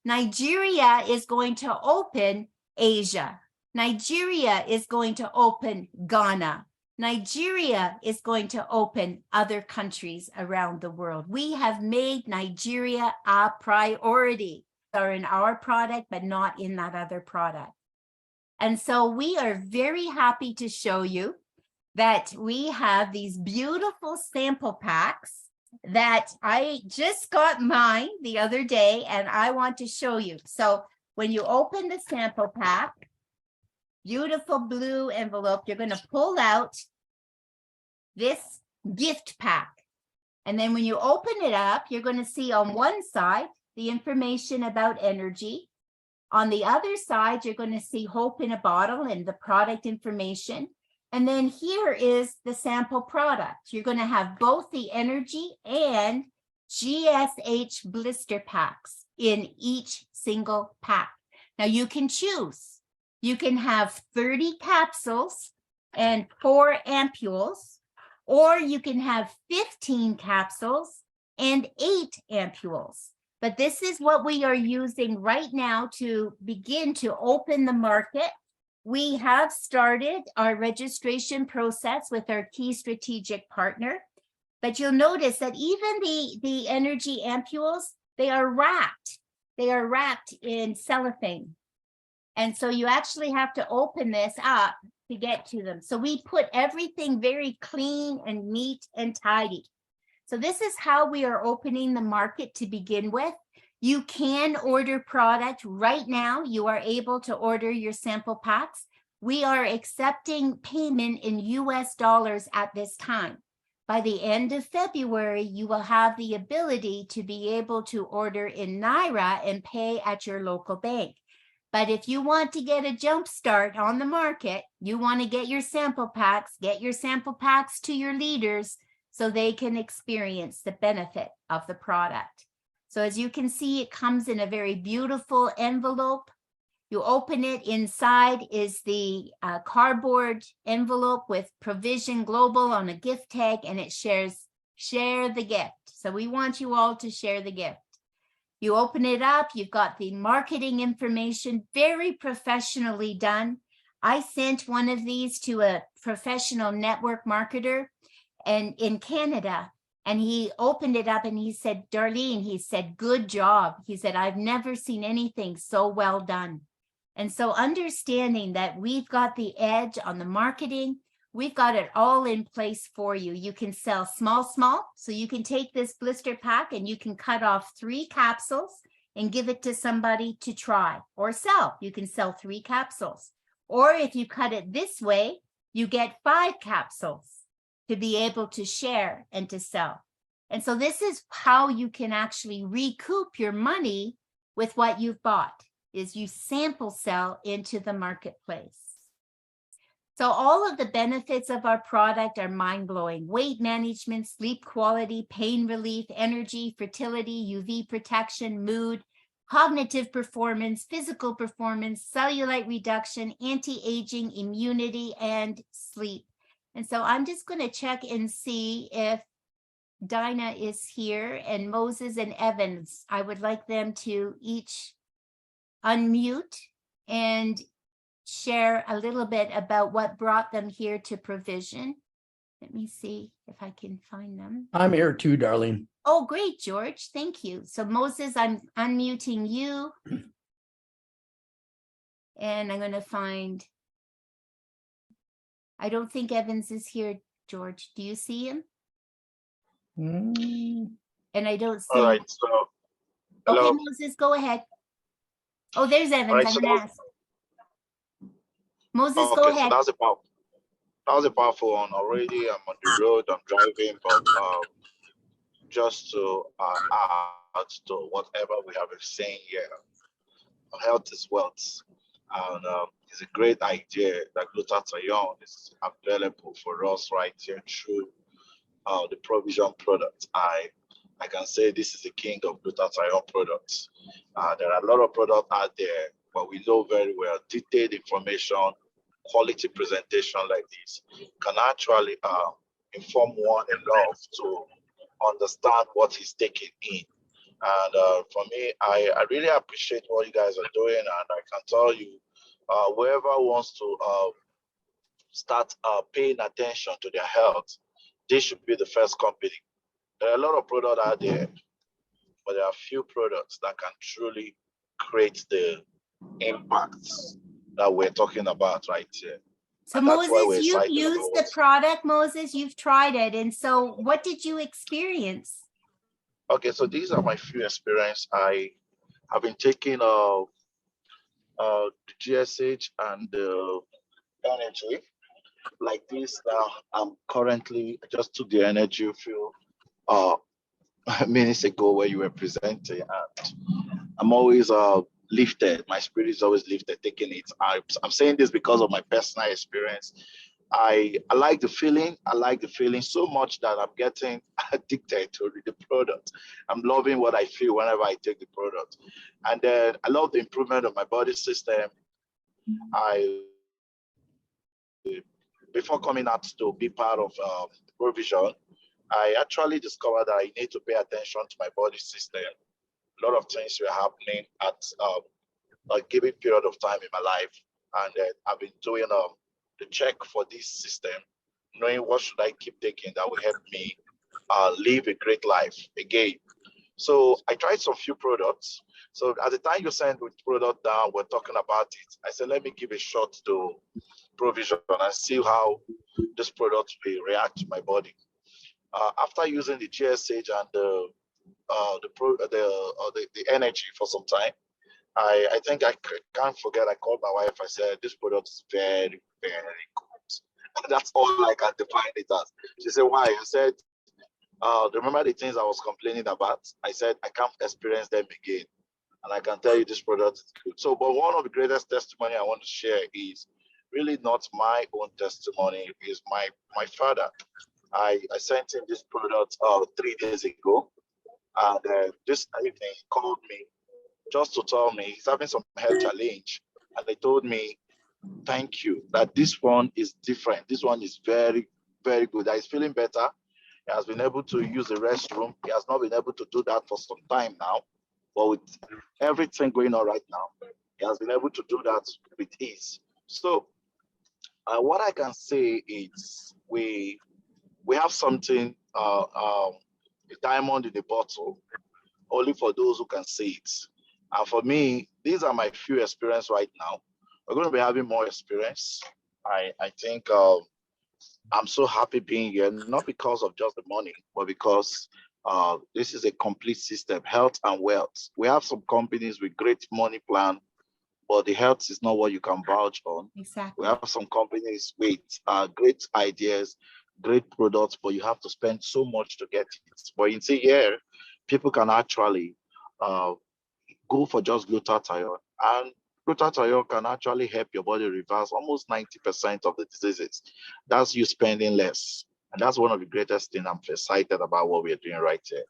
[SPEAKER 1] Nigeria is going to open Asia. Nigeria is going to open Ghana. Nigeria is going to open other countries around the world. We have made Nigeria a priority. Are in our product, but not in that other product. And so we are very happy to show you that we have these beautiful sample packs that I just got mine the other day, and I want to show you. So when you open the sample pack, beautiful blue envelope, you're going to pull out this gift pack. And then when you open it up, you're going to see on one side the information about energy. On the other side, you're going to see hope in a bottle and the product information. And then here is the sample product. You're going to have both the energy and GSH blister packs in each single pack. Now you can choose. You can have 30 capsules and 4 ampules, or you can have 15 capsules and 8 ampules. But this is what we are using right now to begin to open the market. We have started our registration process with our key strategic partner, but you'll notice that even the energy ampules, they are wrapped in cellophane. And so you actually have to open this up to get to them. So we put everything very clean and neat and tidy. So this is how we are opening the market to begin with. You can order product right now. You are able to order your sample packs. We are accepting payment in US dollars at this time. By the end of February, you will have the ability to be able to order in Naira and pay at your local bank. But if you want to get a jump start on the market, you want to get your sample packs to your leaders so they can experience the benefit of the product. So as you can see, it comes in a very beautiful envelope. You open it, inside is the cardboard envelope with Provizion Global on a gift tag, and it shares, share the gift. So we want you all to share the gift. You open it up, you've got the marketing information, very professionally done. I sent one of these to a professional network marketer and in Canada, and he opened it up and he said, Darlene, he said, good job. He said, I've never seen anything so well done. And so understanding that we've got the edge on the marketing, we've got it all in place for you. You can sell small, so you can take this blister pack and you can cut off 3 capsules and give it to somebody to try or sell. You can sell 3 capsules. Or if you cut it this way, you get 5 capsules to be able to share and to sell. And so this is how you can actually recoup your money with what you've bought, is you sample sell into the marketplace. So all of the benefits of our product are mind-blowing. Weight management, sleep quality, pain relief, energy, fertility, UV protection, mood, cognitive performance, physical performance, cellulite reduction, anti-aging, immunity, and sleep. And so I'm just going to check and see if Dinah is here, and Moses and Evans. I would like them to each unmute and share a little bit about what brought them here to Provizion. Let me see if I can find them.
[SPEAKER 2] I'm here too, Darlene.
[SPEAKER 1] Oh, great, George. Thank you. So Moses, I'm unmuting you. And I'm going to find, I don't think Evans is here, George. Do you see him? And I don't see.
[SPEAKER 3] All right, so hello.
[SPEAKER 1] Okay, Moses, go ahead. Oh, there's Evans.
[SPEAKER 3] Right,
[SPEAKER 1] I'm
[SPEAKER 3] so
[SPEAKER 1] going to ask. Moses,
[SPEAKER 3] okay,
[SPEAKER 1] go ahead.
[SPEAKER 3] So that was a powerful one. Already I'm on the road, I'm driving, but just to add to whatever we have been saying here, health is wealth. And it's a great idea that glutathione is available for us right here through the Provizion product. I can say this is the king of glutathione products. There are a lot of products out there, but we know very well detailed information, quality presentation like this can actually inform one enough to understand what he's taking in. And for me, I really appreciate what you guys are doing, and I can tell you, whoever wants to start paying attention to their health, this should be the first company. There are a lot of products out there, but there are few products that can truly create the impacts that we're talking about right here.
[SPEAKER 1] So
[SPEAKER 3] And that's why we're
[SPEAKER 1] Moses, you've
[SPEAKER 3] excited
[SPEAKER 1] used
[SPEAKER 3] about
[SPEAKER 1] the
[SPEAKER 3] it.
[SPEAKER 1] product, Moses, you've tried it. And so what did you experience?
[SPEAKER 3] Okay, so these are my few experience. I have been taking the GSH and the energy like this. I'm currently, I just took the energy a few minutes ago where you were presenting, and I'm always lifted. My spirit is always lifted taking it. I'm saying this because of my personal experience. I like the feeling. I like the feeling so much that I'm getting addicted to the product. I'm loving what I feel whenever I take the product. And then I love the improvement of my body system. Before coming out to be part of Provizion, I actually discovered that I need to pay attention to my body system. A lot of things were happening at a given period of time in my life. And I've been doing the check for this system, knowing what should I keep taking that will help me live a great life again. So I tried some few products. So at the time you sent the product down, we're talking about it. I said, let me give a shot to Provizion and see how this product will react to my body. After using the GSH and the energy for some time, I think I can't forget, I called my wife. I said, this product is very, very good. That's all I can define it as. She said, why? I said, remember the things I was complaining about? I said, I can't experience them again. And I can tell you this product is good. So, but one of the greatest testimony I want to share is really not my own testimony, is my father. I sent him this product 3 days ago. And this evening he called me just to tell me he's having some health challenge. and they told me, thank you, that this one is different. This one is very, very good. That he's feeling better. He has been able to use the restroom. He has not been able to do that for some time now. But with everything going on right now, he has been able to do that with ease. So what I can say is we have something, a diamond in the bottle, only for those who can see it. And for me, these are my few experience right now. We're going to be having more experience. I think I'm so happy being here, not because of just the money, but because this is a complete system, health and wealth. We have some companies with great money plan, but the health is not what you can vouch on.
[SPEAKER 1] Exactly.
[SPEAKER 3] We have some companies with great ideas, great products, but you have to spend so much to get it. But you see here, people can actually go for just glutathione, and glutathione can actually help your body reverse almost 90% of the diseases. That's you spending less. And that's one of the greatest things. I'm excited about what we're doing right here.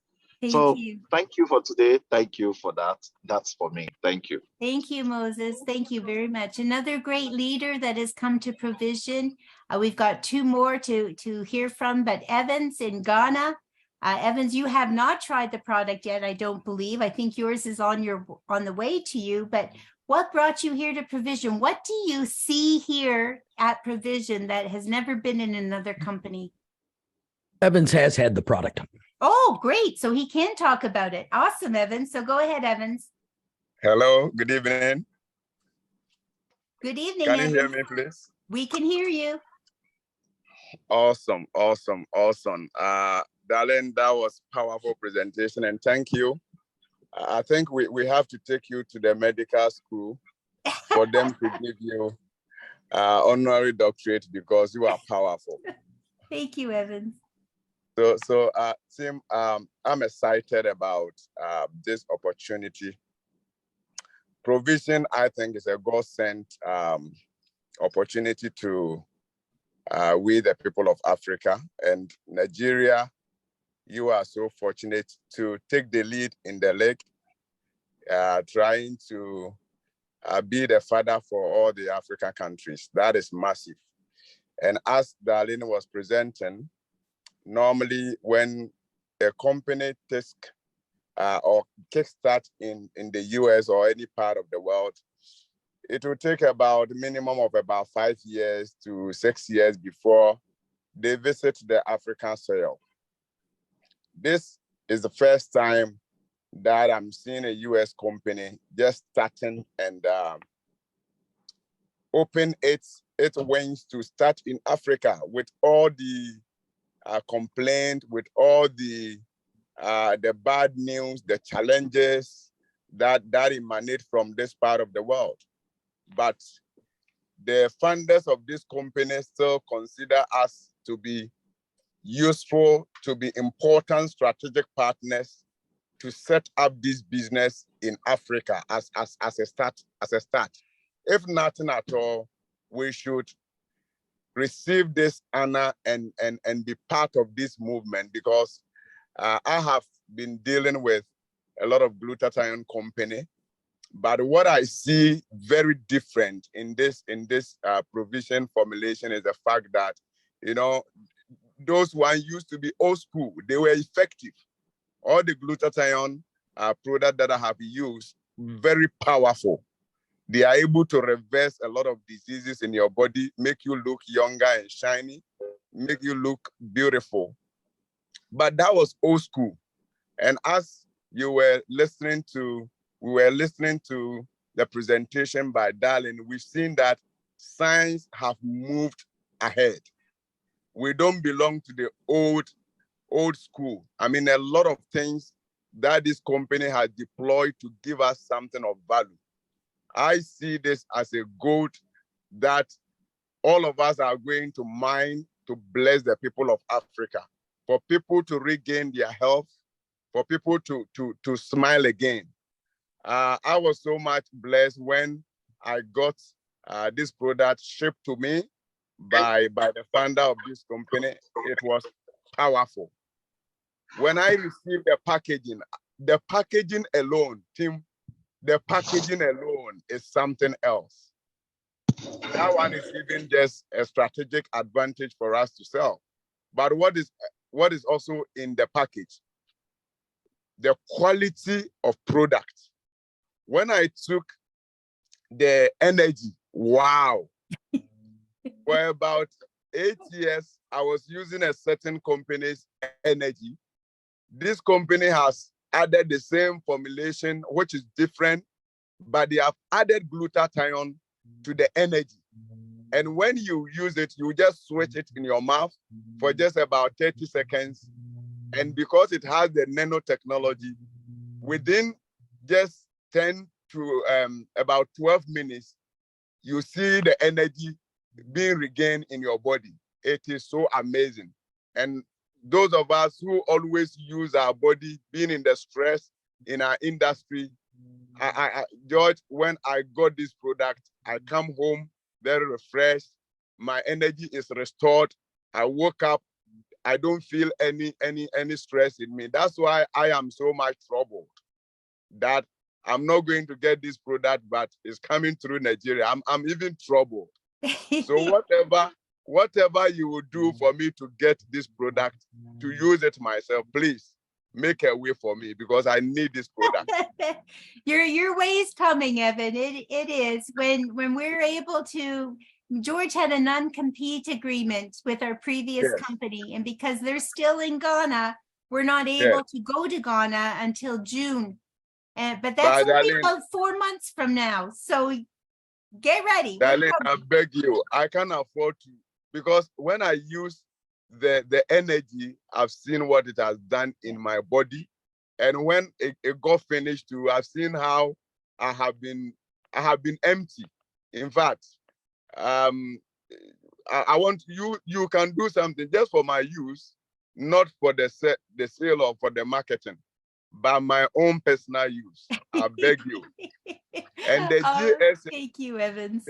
[SPEAKER 3] Thank you for today. Thank you for that. That's for me. Thank you.
[SPEAKER 1] Thank you, Moses. Thank you very much. Another great leader that has come to Provision. We've got two more to hear from, but Evans in Ghana. Evans, you have not tried the product yet, I don't believe. I think yours is on the way to you, but what brought you here to Provision? What do you see here at Provision that has never been in another company?
[SPEAKER 2] Evans has had the product.
[SPEAKER 1] Oh, great. So he can talk about it. Awesome, Evans. So go ahead, Evans.
[SPEAKER 4] Hello, good evening.
[SPEAKER 1] Good evening,
[SPEAKER 4] Can you
[SPEAKER 1] Evans.
[SPEAKER 4] hear me, please?
[SPEAKER 1] We can hear you.
[SPEAKER 4] Awesome. Darlene, that was powerful presentation, and thank you. I think we have to take you to the medical school for them to give you honorary doctorate because you are powerful.
[SPEAKER 1] Thank you, Evans.
[SPEAKER 4] So Tim, I'm excited about this opportunity. Provision, I think, is a God-sent opportunity to we, the people of Africa and Nigeria. You are so fortunate to take the lead in the lake, trying to be the father for all the African countries. That is massive. And as Darlene was presenting, normally when a company takes or kickstart in the US or any part of the world, it will take about a minimum of about 5 years to 6 years before they visit the African soil. This is the first time that I'm seeing a US company just starting and open its wings to start in Africa with all the complaint, with all the bad news, the challenges that emanate from this part of the world. But the founders of this company still consider us to be useful, to be important strategic partners to set up this business in Africa as a start. If nothing at all, we should receive this honor and be part of this movement, because I have been dealing with a lot of glutathione company, but what I see very different in this Provision formulation is the fact that, you know, those ones used to be old school. They were effective. All the glutathione product that I have used, very powerful. They are able to reverse a lot of diseases in your body, make you look younger and shiny, make you look beautiful. But that was old school. And as we were listening to the presentation by Darlene, we've seen that science have moved ahead. We don't belong to the old school. I mean, a lot of things that this company has deployed to give us something of value. I see this as a gold that all of us are going to mine to bless the people of Africa, for people to regain their health, for people to smile again. I was so much blessed when I got this product shipped to me by the founder of this company. It was powerful. When I received the packaging alone, Tim, the packaging alone is something else. That one is even just a strategic advantage for us to sell. But what is also in the package? The quality of product. When I took the energy, wow. For about 8 years, I was using a certain company's energy. This company has added the same formulation, which is different, but they have added glutathione to the energy. And when you use it, you just switch it in your mouth for just about 30 seconds. And because it has the nanotechnology, within just 10 to about 12 minutes, you see the energy being regained in your body. It is so amazing. And those of us who always use our body, being in the stress in our industry, George, when I got this product, I come home very refreshed. My energy is restored. I woke up. I don't feel any stress in me. That's why I am so much troubled that I'm not going to get this product, but it's coming through Nigeria. I'm even troubled. So whatever you will do for me to get this product, to use it myself, please make a way for me because I need this product.
[SPEAKER 1] Your way is coming, Evan. It is when we're able to. George had a non-compete agreement with our previous company, and because they're still in Ghana, we're not able to go to Ghana until June. But that's only about 4 months from now. So get ready.
[SPEAKER 4] Darling, I beg you, I can't afford to, because when I use the energy, I've seen what it has done in my body. And when it got finished too, I've seen how I have been empty. In fact, I want you can do something just for my use, not for the sale or for the marketing, but my own personal use. I beg you. And the GSA.
[SPEAKER 1] Thank you, Evans.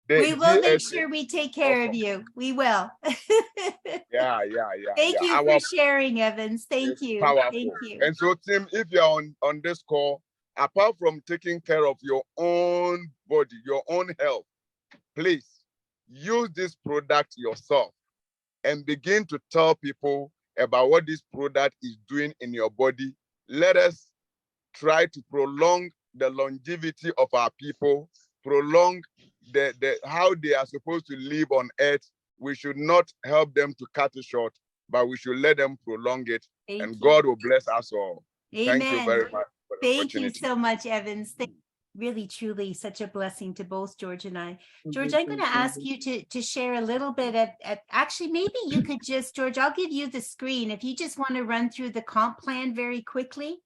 [SPEAKER 1] We will make sure we take care of you. We will.
[SPEAKER 4] Yeah.
[SPEAKER 1] Thank you for sharing, Evans. Thank you.
[SPEAKER 4] Powerful.
[SPEAKER 1] Thank you.
[SPEAKER 4] And so, Tim, if you're on this call, apart from taking care of your own body, your own health, please use this product yourself and begin to tell people about what this product is doing in your body. Let us try to prolong the longevity of our people, prolong the how they are supposed to live on earth. We should not help them to cut it short, but we should let them prolong it. And God will bless us all.
[SPEAKER 1] Amen.
[SPEAKER 4] Thank you very much.
[SPEAKER 1] Thank you so much, Evans. Really, truly, such a blessing to both George and I. George, I'm going to ask you to share a little bit actually, maybe you could just, George, I'll give you the screen. If you just want to run through the comp plan very quickly,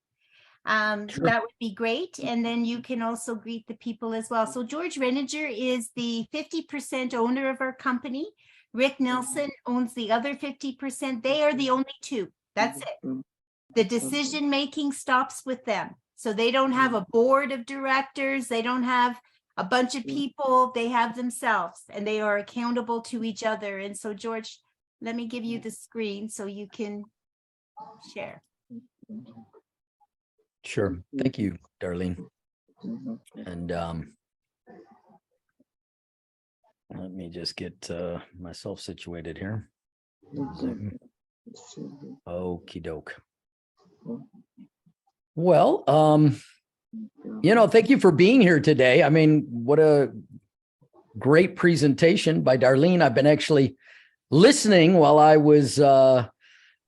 [SPEAKER 1] sure. That would be great. And then you can also greet the people as well. So George Renninger is the 50% owner of our company. Rick Nelson owns the other 50%. They are the only two. That's it. The decision-making stops with them. So they don't have a board of directors. They don't have a bunch of people. They have themselves, and they are accountable to each other. And so, George, let me give you the screen so you can share.
[SPEAKER 2] Sure. Thank you, Darlene. And let me just get myself situated here. Okie doke. Well, thank you for being here today. I mean, what a great presentation by Darlene. I've been actually listening while I was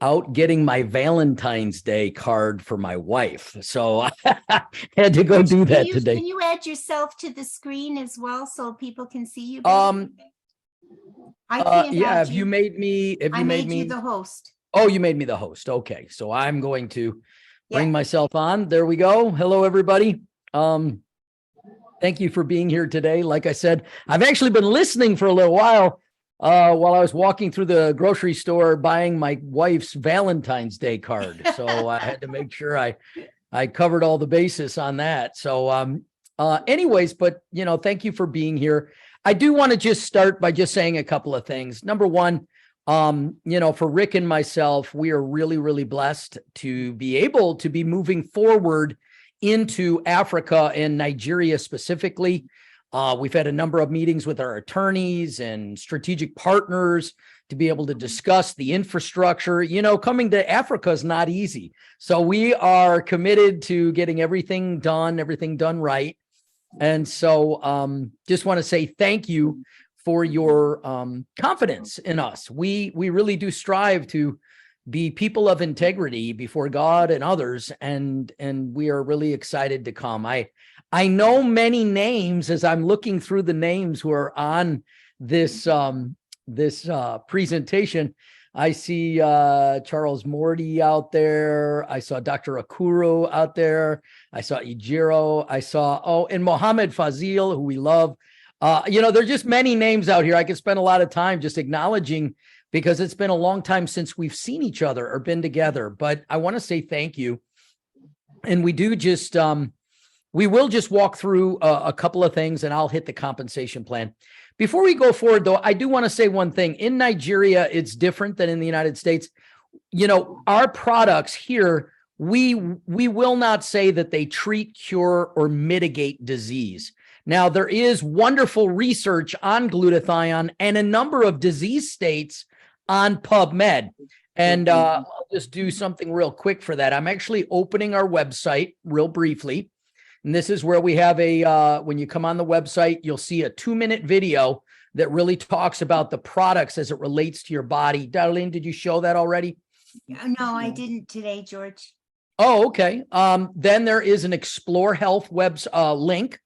[SPEAKER 2] out getting my Valentine's Day card for my wife. So I had to go do that today.
[SPEAKER 1] Can you add yourself to the screen as well so people can see you?
[SPEAKER 2] I can't have you made me?
[SPEAKER 1] I made you the host.
[SPEAKER 2] Oh, you made me the host. Okay. So I'm going to bring myself on. There we go. Hello, everybody. Thank you for being here today. Like I said, I've actually been listening for a little while I was walking through the grocery store buying my wife's Valentine's Day card. So I had to make sure I covered all the bases on that. So anyways, but, thank you for being here. I do want to just start by just saying a couple of things. Number one, for Rick and myself, we are really, really blessed to be able to be moving forward into Africa and Nigeria specifically. We've had a number of meetings with our attorneys and strategic partners to be able to discuss the infrastructure. You know, coming to Africa is not easy. So we are committed to getting everything done right. And so just want to say thank you for your confidence in us. We really do strive to be people of integrity before God and others, and we are really excited to come. I know many names as I'm looking through the names who are on this presentation. I see Charles Morty out there. I saw Dr. Akuru out there. I saw Ijiro. I saw, and Mohammed Fazil, who we love. You know, there's just many names out here. I could spend a lot of time just acknowledging, because it's been a long time since we've seen each other or been together. But I want to say thank you. And we do just, we will just walk through a couple of things, and I'll hit the compensation plan. Before we go forward, though, I do want to say one thing. In Nigeria, it's different than in the United States. You know, our products here, we will not say that they treat, cure, or mitigate disease. Now, there is wonderful research on glutathione and a number of disease states on PubMed. And I'll just do something real quick for that. I'm actually opening our website real briefly. And this is where we have when you come on the website, you'll see a 2-minute video that really talks about the products as it relates to your body. Darlene, did you show that already?
[SPEAKER 1] No, I didn't today, George.
[SPEAKER 2] Oh, okay. Then there is an Explore Health link,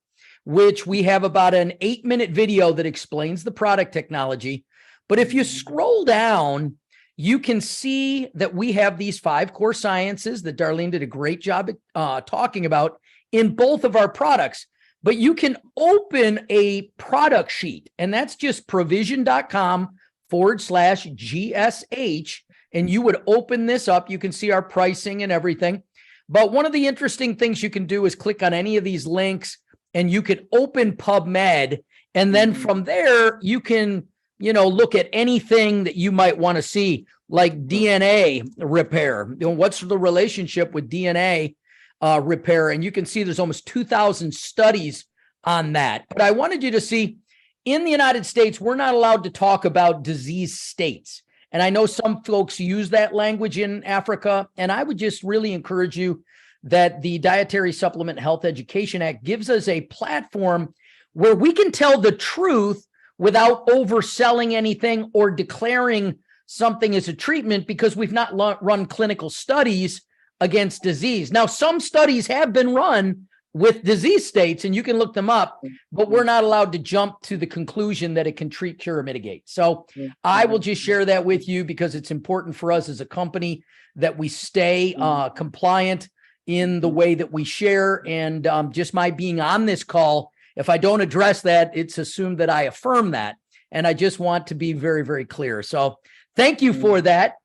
[SPEAKER 2] which we have about an 8-minute video that explains the product technology. But if you scroll down, you can see that we have these 5 core sciences that Darlene did a great job talking about in both of our products. But you can open a product sheet, and that's just provision.com/GSH. And you would open this up. You can see our pricing and everything. But one of the interesting things you can do is click on any of these links, and you can open PubMed. And then from there, you can, you know, look at anything that you might want to see, like DNA repair. You know, what's the relationship with DNA repair? And you can see there's almost 2,000 studies on that. But I wanted you to see, in the United States, we're not allowed to talk about disease states. And I know some folks use that language in Africa. And I would just really encourage you that the Dietary Supplement Health Education Act gives us a platform where we can tell the truth without overselling anything or declaring something as a treatment, because we've not run clinical studies against disease. Now, some studies have been run with disease states, and you can look them up, but we're not allowed to jump to the conclusion that it can treat, cure, or mitigate. So I will just share that with you because it's important for us as a company that we stay compliant in the way that we share. And just my being on this call, if I don't address that, it's assumed that I affirm that. And I just want to be very, very clear. So thank you for that.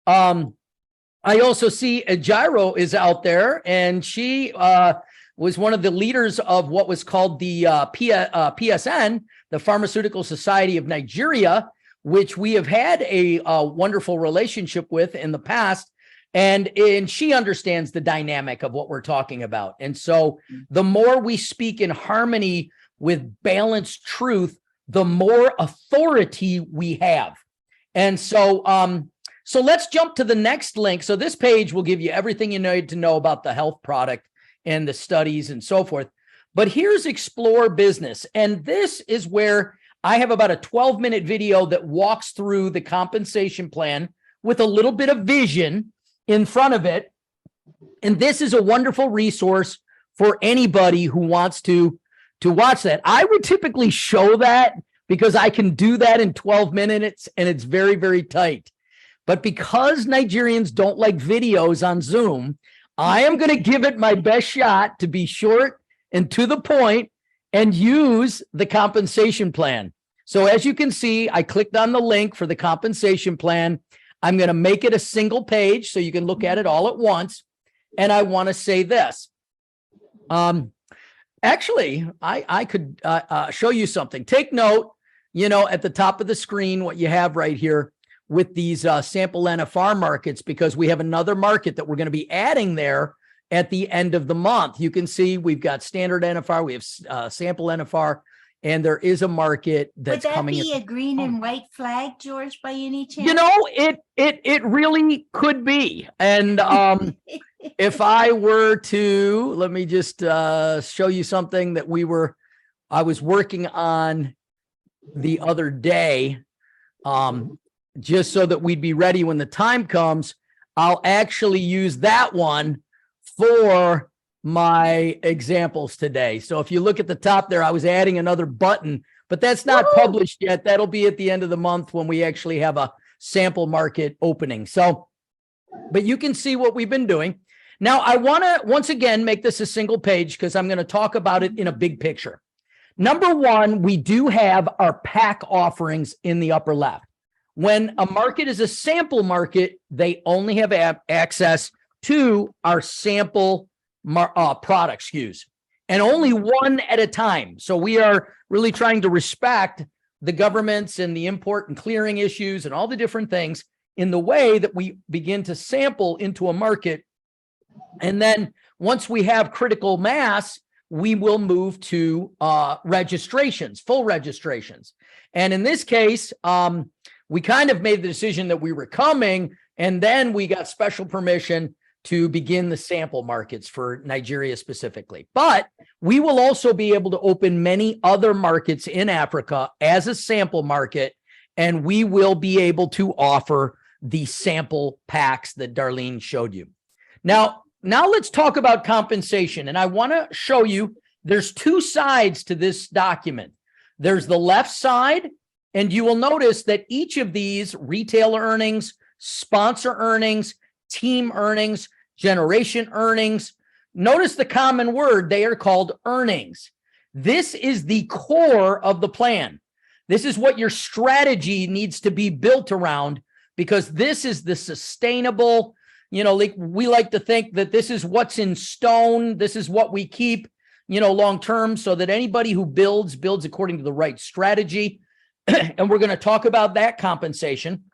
[SPEAKER 2] I also see Ijiro is out there, and she was one of the leaders of what was called the PSN, the Pharmaceutical Society of Nigeria, which we have had a wonderful relationship with in the past. And she understands the dynamic of what we're talking about. And so the more we speak in harmony with balanced truth, the more authority we have. And so, so let's jump to the next link. So this page will give you everything you need to know about the health product and the studies and so forth. But here's Explore Business. And this is where I have about a 12-minute video that walks through the compensation plan with a little bit of vision in front of it. And this is a wonderful resource for anybody who wants to watch that. I would typically show that because I can do that in 12 minutes and it's very, very tight. But because Nigerians don't like videos on Zoom, I am going to give it my best shot to be short and to the point and use the compensation plan. So as you can see, I clicked on the link for the compensation plan. I'm going to make it a single page so you can look at it all at once. And I want to say this. Actually, I could show you something. Take note, you know, at the top of the screen, what you have right here with these sample NFR markets, because we have another market that we're going to be adding there at the end of the month. You can see we've got standard NFR, we have sample NFR, And there is a market that's
[SPEAKER 1] Would that
[SPEAKER 2] coming.
[SPEAKER 1] be a green and white flag, George, by any chance?
[SPEAKER 2] You know, it really could be. And if I were to, let me just show you something that I was working on the other day, just so that we'd be ready when the time comes. I'll actually use that one for my examples today. So if you look at the top there, I was adding another button, but that's not published yet. That'll be at the end of the month when we actually have a sample market opening. So, but you can see what we've been doing. Now, I want to once again make this a single page because I'm going to talk about it in a big picture. Number one, we do have our pack offerings in the upper left. When a market is a sample market, they only have access to our sample product SKUs, and only one at a time. So we are really trying to respect the governments and the import and clearing issues and all the different things in the way that we begin to sample into a market. And then once we have critical mass, we will move to registrations, full registrations. And in this case, we kind of made the decision that we were coming, and then we got special permission to begin the sample markets for Nigeria specifically. But we will also be able to open many other markets in Africa as a sample market, and we will be able to offer the sample packs that Darlene showed you. Now let's talk about compensation. And I want to show you there's two sides to this document. There's the left side, and you will notice that each of these retail earnings, sponsor earnings, team earnings, generation earnings. Notice the common word, they are called earnings. This is the core of the plan. This is what your strategy needs to be built around, because this is the sustainable, like we like to think that this is what's in stone. This is what we keep, long term, so that anybody who builds according to the right strategy. And we're going to talk about that compensation.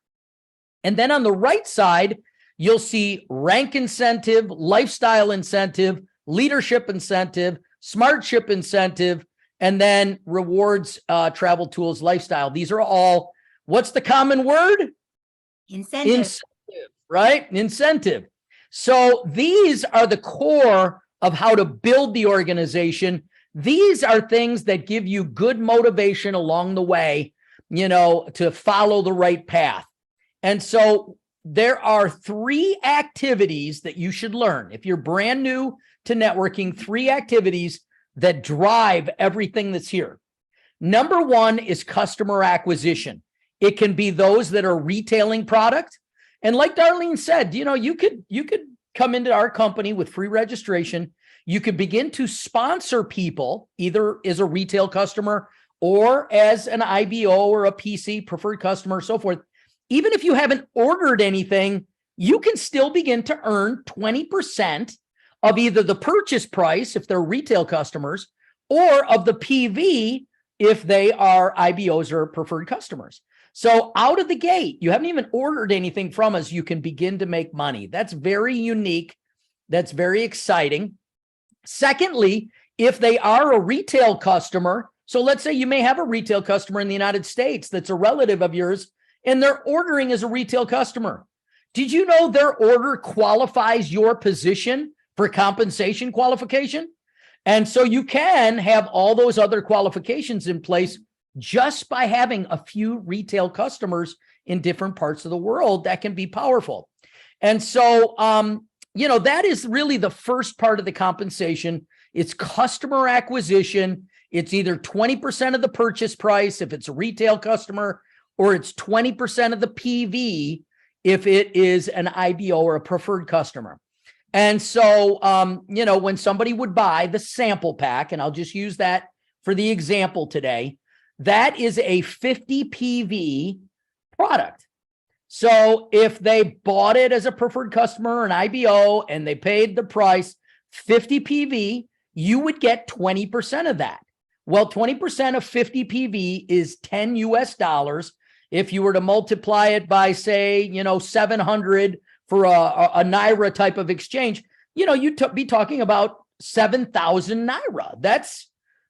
[SPEAKER 2] And then on the right side, you'll see rank incentive, lifestyle incentive, leadership incentive, smartship incentive, and then rewards, travel tools, lifestyle. These are all, what's the common word?
[SPEAKER 1] Incentive,
[SPEAKER 2] right? Incentive. So these are the core of how to build the organization. These are things that give you good motivation along the way, to follow the right path. And so there are 3 activities that you should learn. If you're brand new to networking, 3 activities that drive everything that's here. Number 1 is customer acquisition. It can be those that are retailing product. And like Darlene said, you could come into our company with free registration. You could begin to sponsor people, either as a retail customer or as an IBO or a PC preferred customer, so forth. Even if you haven't ordered anything, you can still begin to earn 20% of either the purchase price if they're retail customers, or of the PV if they are IBOs or preferred customers. So out of the gate, you haven't even ordered anything from us, you can begin to make money. That's very unique. That's very exciting. Secondly, if they are a retail customer, so let's say you may have a retail customer in the United States that's a relative of yours, and they're ordering as a retail customer. Did you know their order qualifies your position for compensation qualification? And so you can have all those other qualifications in place just by having a few retail customers in different parts of the world. That can be powerful. And so, that is really the first part of the compensation. It's customer acquisition. It's either 20% of the purchase price if it's a retail customer, or it's 20% of the PV if it is an IBO or a preferred customer. And so, when somebody would buy the sample pack, and I'll just use that for the example today, that is a 50 PV product. So if they bought it as a preferred customer or an IBO and they paid the price 50 PV, you would get 20% of that. Well, 20% of 50 PV is $10 US. If you were to multiply it by, say, 700 for a Naira type of exchange, you'd be talking about 7,000 Naira. That's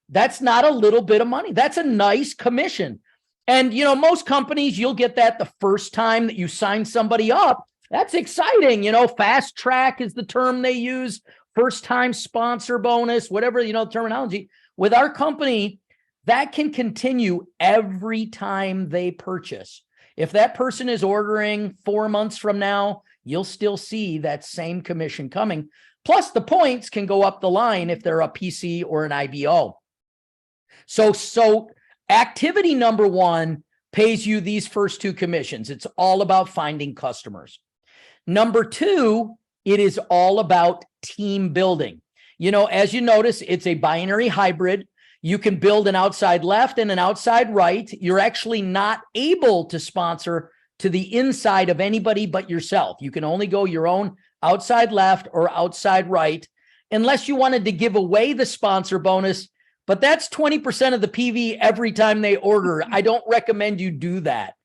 [SPEAKER 2] That's not a little bit of money. That's a nice commission. And, you know, most companies, you'll get that the first time that you sign somebody up. That's exciting. You know, fast track is the term they use, first time sponsor bonus, whatever, you know, terminology. With our company, that can continue every time they purchase. If that person is ordering 4 months from now, you'll still see that same commission coming. Plus the points can go up the line if they're a PC or an IBO. So activity number one pays you these first two commissions. It's all about finding customers. Number two, it is all about team building. You know, as you notice, it's a binary hybrid. You can build an outside left and an outside right. You're actually not able to sponsor to the inside of anybody but yourself. You can only go your own outside left or outside right, unless you wanted to give away the sponsor bonus. But that's 20% of the PV every time they order. I don't recommend you do that.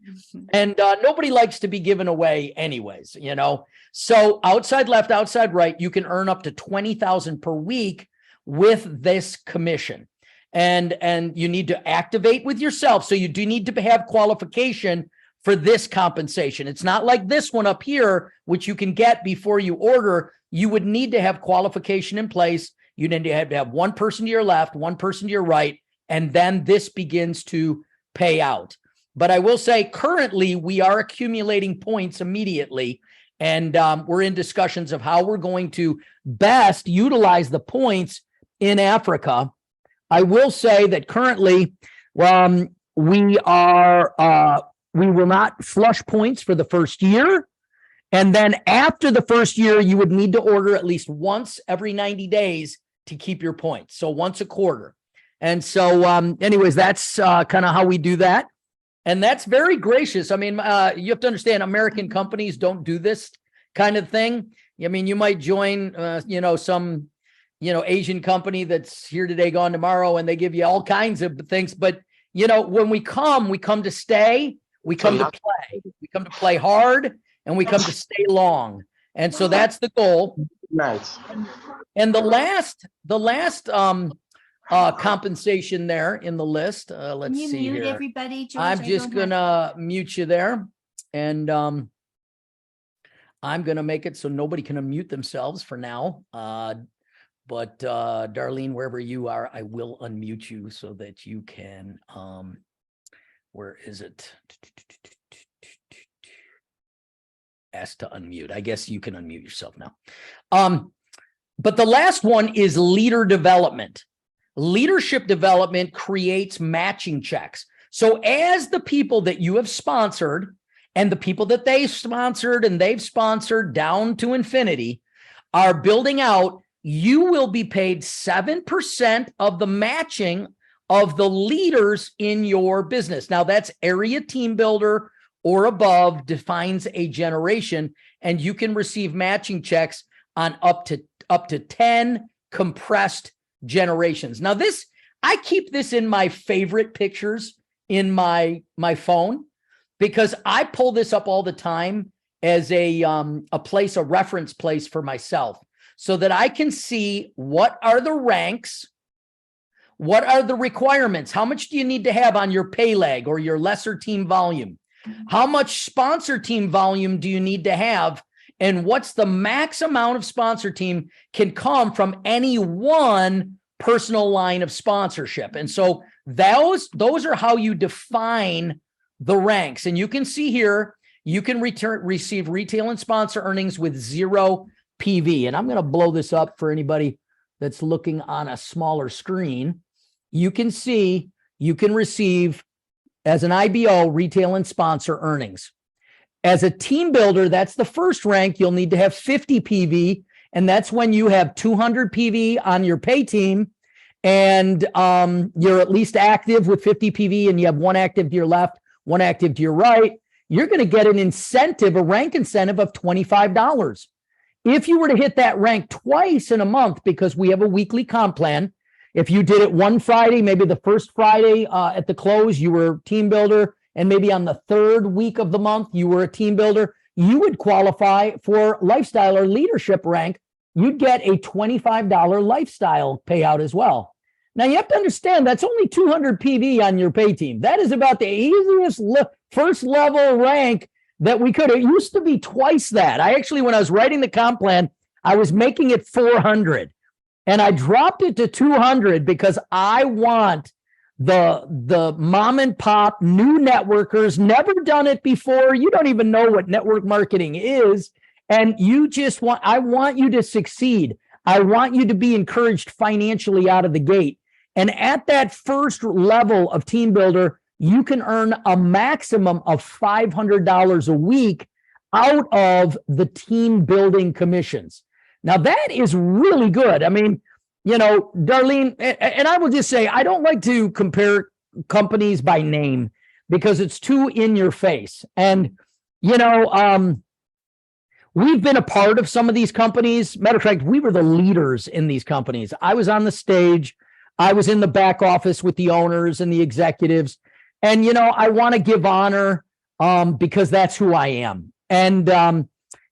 [SPEAKER 2] And nobody likes to be given away anyways, you know. So outside left, outside right, you can earn up to $20,000 per week with this commission. And you need to activate with yourself. So you do need to have qualification for this compensation. It's not like this one up here, which you can get before you order. You would need to have qualification in place. You need to have one person to your left, one person to your right, and then this begins to pay out. But I will say currently we are accumulating points immediately, and we're in discussions of how we're going to best utilize the points in Africa. I will say that currently we will not flush points for the first year. And then after the first year, you would need to order at least once every 90 days to keep your points. So once a quarter. And so anyways, that's kind of how we do that. And that's very gracious. I mean, you have to understand, American companies don't do this kind of thing. I mean, you might join, some, Asian company that's here today, gone tomorrow, and they give you all kinds of things. But, when we come to stay, we come to play. We come to play hard, and we come to stay long. And so that's the goal.
[SPEAKER 5] Nice.
[SPEAKER 2] And the last compensation there in the list. Let's see here.
[SPEAKER 1] Everybody, George?
[SPEAKER 2] I'm just gonna mute you there, and I'm gonna make it so nobody can unmute themselves for now. But Darlene, wherever you are, I will unmute you so that you can. Where is it? Ask to unmute. I guess you can unmute yourself now. But the last one is leader development. Leadership development creates matching checks. So as the people that you have sponsored and the people that they sponsored and they've sponsored down to infinity are building out, you will be paid 7% of the matching of the leaders in your business. Now that's area team builder or above defines a generation, and you can receive matching checks on up to 10 compressed generations. Now this, I keep this in my favorite pictures in my phone, because I pull this up all the time as a reference place for myself, so that I can see what are the ranks, what are the requirements, how much do you need to have on your pay leg or your lesser team volume, how much sponsor team volume do you need to have, and what's the max amount of sponsor team can come from any one personal line of sponsorship. And so those are how you define the ranks. And you can see here, you can receive retail and sponsor earnings with 0 PV. And I'm going to blow this up for anybody that's looking on a smaller screen. You can see you can receive, as an IBO, retail and sponsor earnings. As a team builder, that's the first rank. You'll need to have 50 PV, and that's when you have 200 PV on your pay team, and you're at least active with 50 PV, and you have one active to your left, one active to your right. You're going to get an incentive, a rank incentive of $25. If you were to hit that rank twice in a month, because we have a weekly comp plan, if you did it one Friday, maybe the first Friday at the close, you were team builder, and maybe on the third week of the month, you were a team builder, you would qualify for lifestyle or leadership rank. You'd get a $25 lifestyle payout as well. Now you have to understand that's only 200 PV on your pay team. That is about the easiest first level rank that we could. It used to be twice that. I actually, when I was writing the comp plan, I was making it 400 and I dropped it to 200 because I want the mom and pop new networkers, never done it before. You don't even know what network marketing is. And I want you to succeed. I want you to be encouraged financially out of the gate. And at that first level of team builder, you can earn a maximum of $500 a week out of the team building commissions. Now that is really good. I mean, you know, Darlene, and I will just say, I don't like to compare companies by name because it's too in your face. And, you know, we've been a part of some of these companies. Matter of fact, we were the leaders in these companies. I was on the stage. I was in the back office with the owners and the executives. And, you know, I want to give honor because that's who I am. And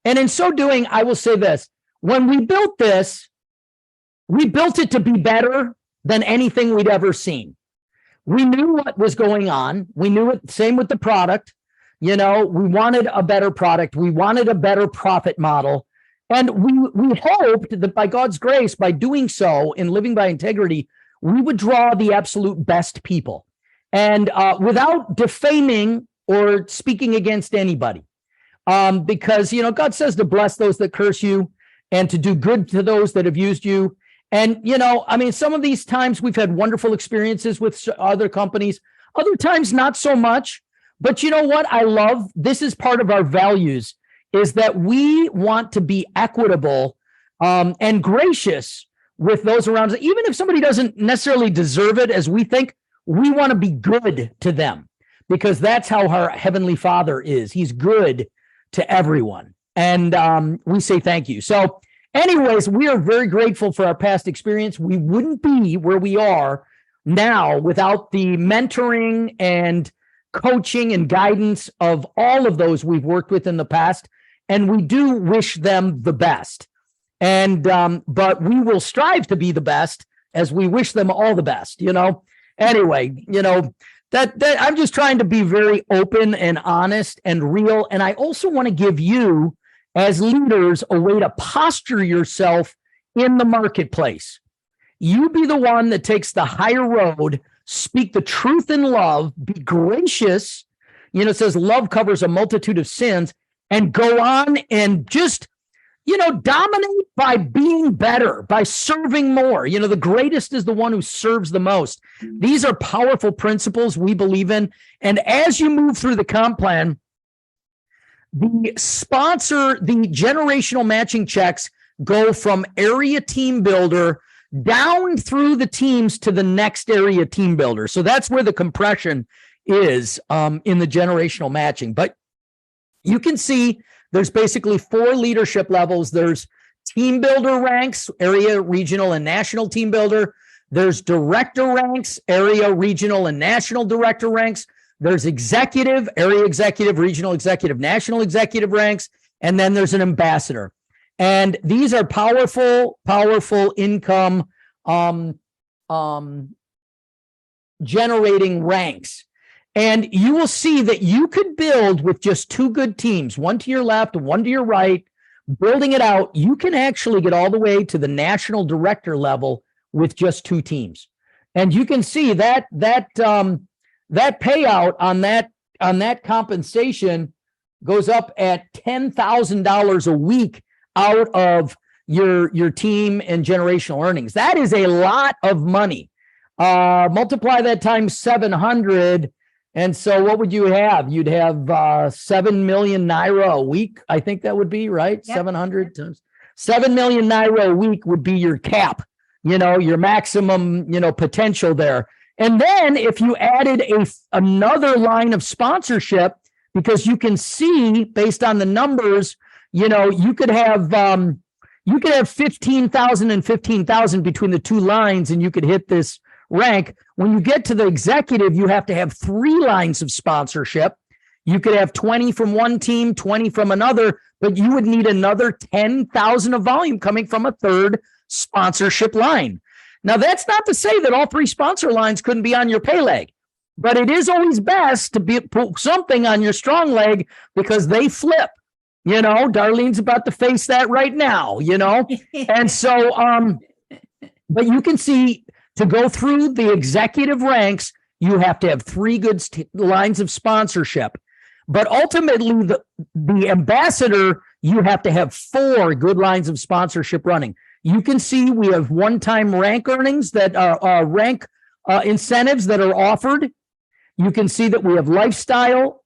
[SPEAKER 2] in so doing, I will say this. When we built this, we built it to be better than anything we'd ever seen. We knew what was going on. We knew it. Same with the product. You know, we wanted a better product. We wanted a better profit model. And we hoped that by God's grace, by doing so in living by integrity, we would draw the absolute best people. And without defaming or speaking against anybody. Because, you know, God says to bless those that curse you and to do good to those that have used you. And, you know, I mean, some of these times we've had wonderful experiences with other companies, other times not so much. But you know what I love? This is part of our values, is that we want to be equitable and gracious with those around us. Even if somebody doesn't necessarily deserve it as we think, we want to be good to them because that's how our Heavenly Father is. He's good to everyone. And we say thank you. So anyways, we are very grateful for our past experience. We wouldn't be where we are now without the mentoring and coaching and guidance of all of those we've worked with in the past. And we do wish them the best. And but we will strive to be the best as we wish them all the best, you know. Anyway, you know, that I'm just trying to be very open and honest and real. And I also want to give you as leaders a way to posture yourself in the marketplace. You be the one that takes the higher road, speak the truth in love, be gracious. You know, it says love covers a multitude of sins, and go on and just, you know, dominate by being better, by serving more. You know, the greatest is the one who serves the most. These are powerful principles we believe in. And as you move through the comp plan, the generational matching checks go from area team builder down through the teams to the next area team builder. So that's where the compression is in the generational matching. But you can see there's basically 4 leadership levels. There's team builder ranks, area, regional, and national team builder. There's director ranks, area, regional, and national director ranks. There's executive, area executive, regional executive, national executive ranks. And then there's an ambassador. And these are powerful income generating ranks. And you will see that you could build with just 2 good teams, one to your left and one to your right, building it out. You can actually get all the way to the national director level with just 2 teams. And you can see that payout on that compensation goes up at $10,000 a week out of your team and generational earnings. That is a lot of money. Multiply that times 700. And so what would you have? You'd have 7 million Naira a week. I think that would be right. Yep. 700 times 7 million Naira a week would be your cap, you know, your maximum, you know, potential there. And then if you added another line of sponsorship, because you can see based on the numbers, you know, you could have 15,000 and 15,000 between the 2 lines, and you could hit this rank. When you get to the executive, you have to have 3 lines of sponsorship. You could have 20 from one team, 20 from another, but you would need another 10,000 of volume coming from a 3rd sponsorship line. Now, that's not to say that all 3 sponsor lines couldn't be on your pay leg, but it is always best to put something on your strong leg because they flip. You know, Darlene's about to face that right now, you know? And so, but you can see, to go through the executive ranks, you have to have 3 good lines of sponsorship. But ultimately, the ambassador, you have to have 4 good lines of sponsorship running. You can see we have one-time rank earnings that are rank incentives that are offered. You can see that we have lifestyle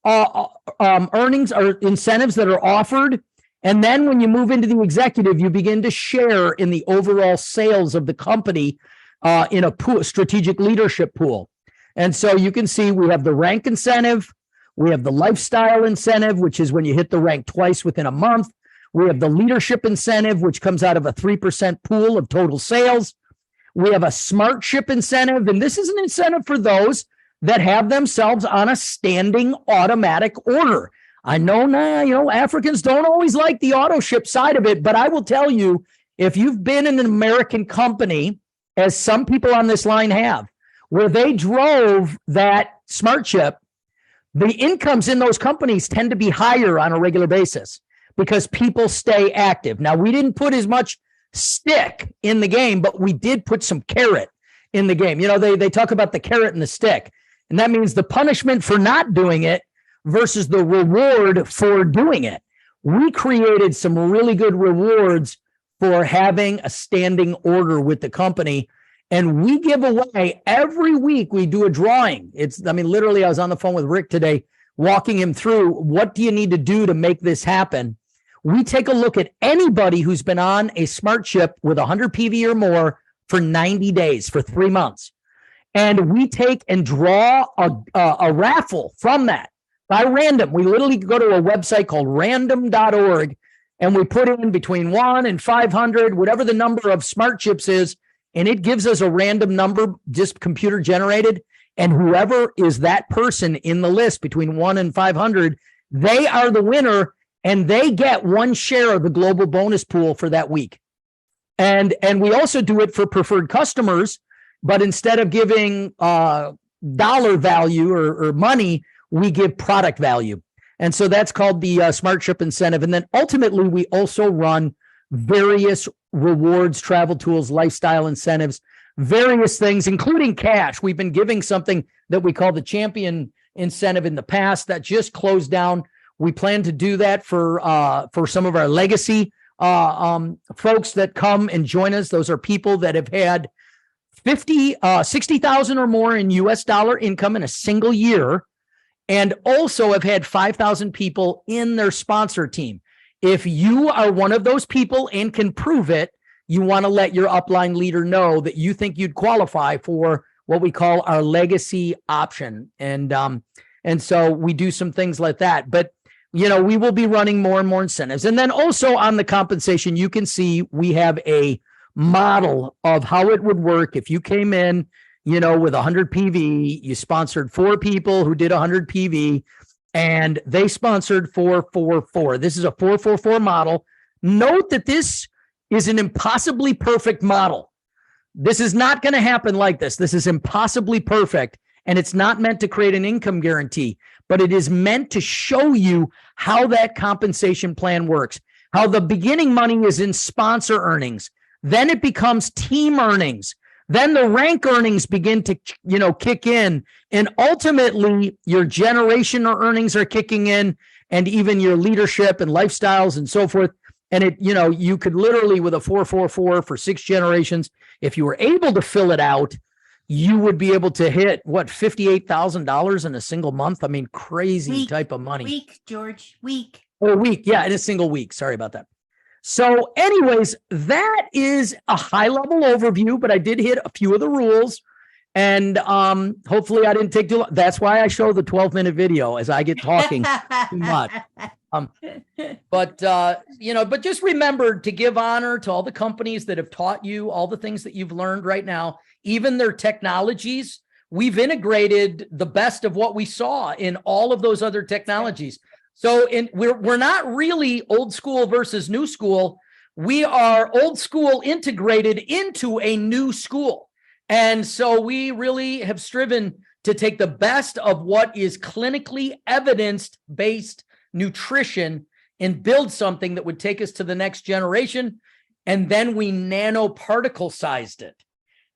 [SPEAKER 2] earnings or incentives that are offered. And then when you move into the executive, you begin to share in the overall sales of the company in a pool, strategic leadership pool. And so you can see we have the rank incentive. We have the lifestyle incentive, which is when you hit the rank twice within a month. We have the leadership incentive, which comes out of a 3% pool of total sales. We have a smart ship incentive, and this is an incentive for those that have themselves on a standing automatic order. I know now, you know, Africans don't always like the auto ship side of it, but I will tell you, if you've been in an American company, as some people on this line have, where they drove that smart ship, the incomes in those companies tend to be higher on a regular basis because people stay active. Now, we didn't put as much stick in the game, but we did put some carrot in the game. You know, they talk about the carrot and the stick. And that means the punishment for not doing it versus the reward for doing it. We created some really good rewards for having a standing order with the company. And we give away every week, we do a drawing. Literally, I was on the phone with Rick today, walking him through what do you need to do to make this happen. We take a look at anybody who's been on a smart ship with 100 PV or more for 90 days, for 3 months. And we take and draw a raffle from that by random. We literally go to a website called random.org and we put in between 1 and 500, whatever the number of smart chips is, and it gives us a random number, just computer generated. And whoever is that person in the list between 1 and 500, they are the winner, and they get 1 share of the global bonus pool for that week. And we also do it for preferred customers. But instead of giving dollar value or money, we give product value. And so that's called the Smart Ship Incentive. And then ultimately, we also run various rewards, travel tools, lifestyle incentives, various things, including cash. We've been giving something that we call the Champion Incentive in the past that just closed down. We plan to do that for some of our legacy folks that come and join us. Those are people that have had 60,000 or more in US dollar income in a single year, and also have had 5,000 people in their sponsor team. If you are one of those people and can prove it, you want to let your upline leader know that you think you'd qualify for what we call our legacy option. And so we do some things like that. But, you know, we will be running more and more incentives. And then also on the compensation, you can see we have a model of how it would work if you came in, you know, with 100 PV, you sponsored 4 people who did 100 PV, and they sponsored 444. This is a 444 model. Note that this is an impossibly perfect model. This is not going to happen like this. This is impossibly perfect, and it's not meant to create an income guarantee, but it is meant to show you how that compensation plan works, how the beginning money is in sponsor earnings. Then it becomes team earnings. Then the rank earnings begin to, you know, kick in. And ultimately, your generational earnings are kicking in, and even your leadership and lifestyles and so forth. And it, you know, you could literally, with a 444 for 6 generations, if you were able to fill it out, you would be able to hit what, $58,000 in a single month. I mean, crazy type of money.
[SPEAKER 1] Week, George, week.
[SPEAKER 2] Oh, week. Yeah, in a single week. Sorry about that. So anyways, that is a high level overview, but I did hit a few of the rules, and hopefully I didn't take too long. That's why I show the 12-minute video, as I get talking too much. But just remember to give honor to all the companies that have taught you all the things that you've learned right now, even their technologies. We've integrated the best of what we saw in all of those other technologies. So we're not really old school versus new school. we are old school integrated into a new school. And so we really have striven to take the best of what is clinically evidence-based nutrition and build something that would take us to the next generation. And then we nanoparticle sized it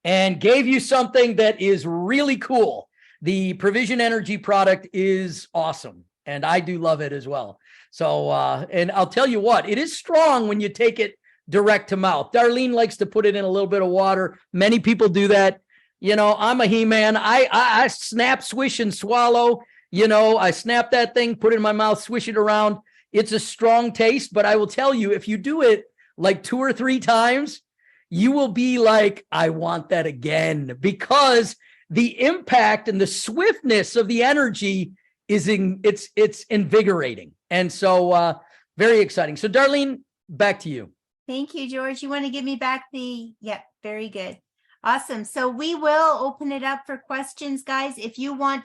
[SPEAKER 2] and gave you something that is really cool. The Provizion Energy product is awesome, and I do love it as well. So, and I'll tell you what, it is strong when you take it direct to mouth. Darlene likes to put it in a little bit of water. Many people do that. You know, I'm a he-man. I snap, swish, and swallow. You know, I snap that thing, put it in my mouth, swish it around. It's a strong taste, but I will tell you, if you do it like 2 or 3 times, you will be like, I want that again, because the impact and the swiftness of the energy is it's invigorating. And so very exciting. So Darlene, back to you.
[SPEAKER 1] Thank you, George. You want to give me back yep, very good. Awesome. So we will open it up for questions, guys. If you want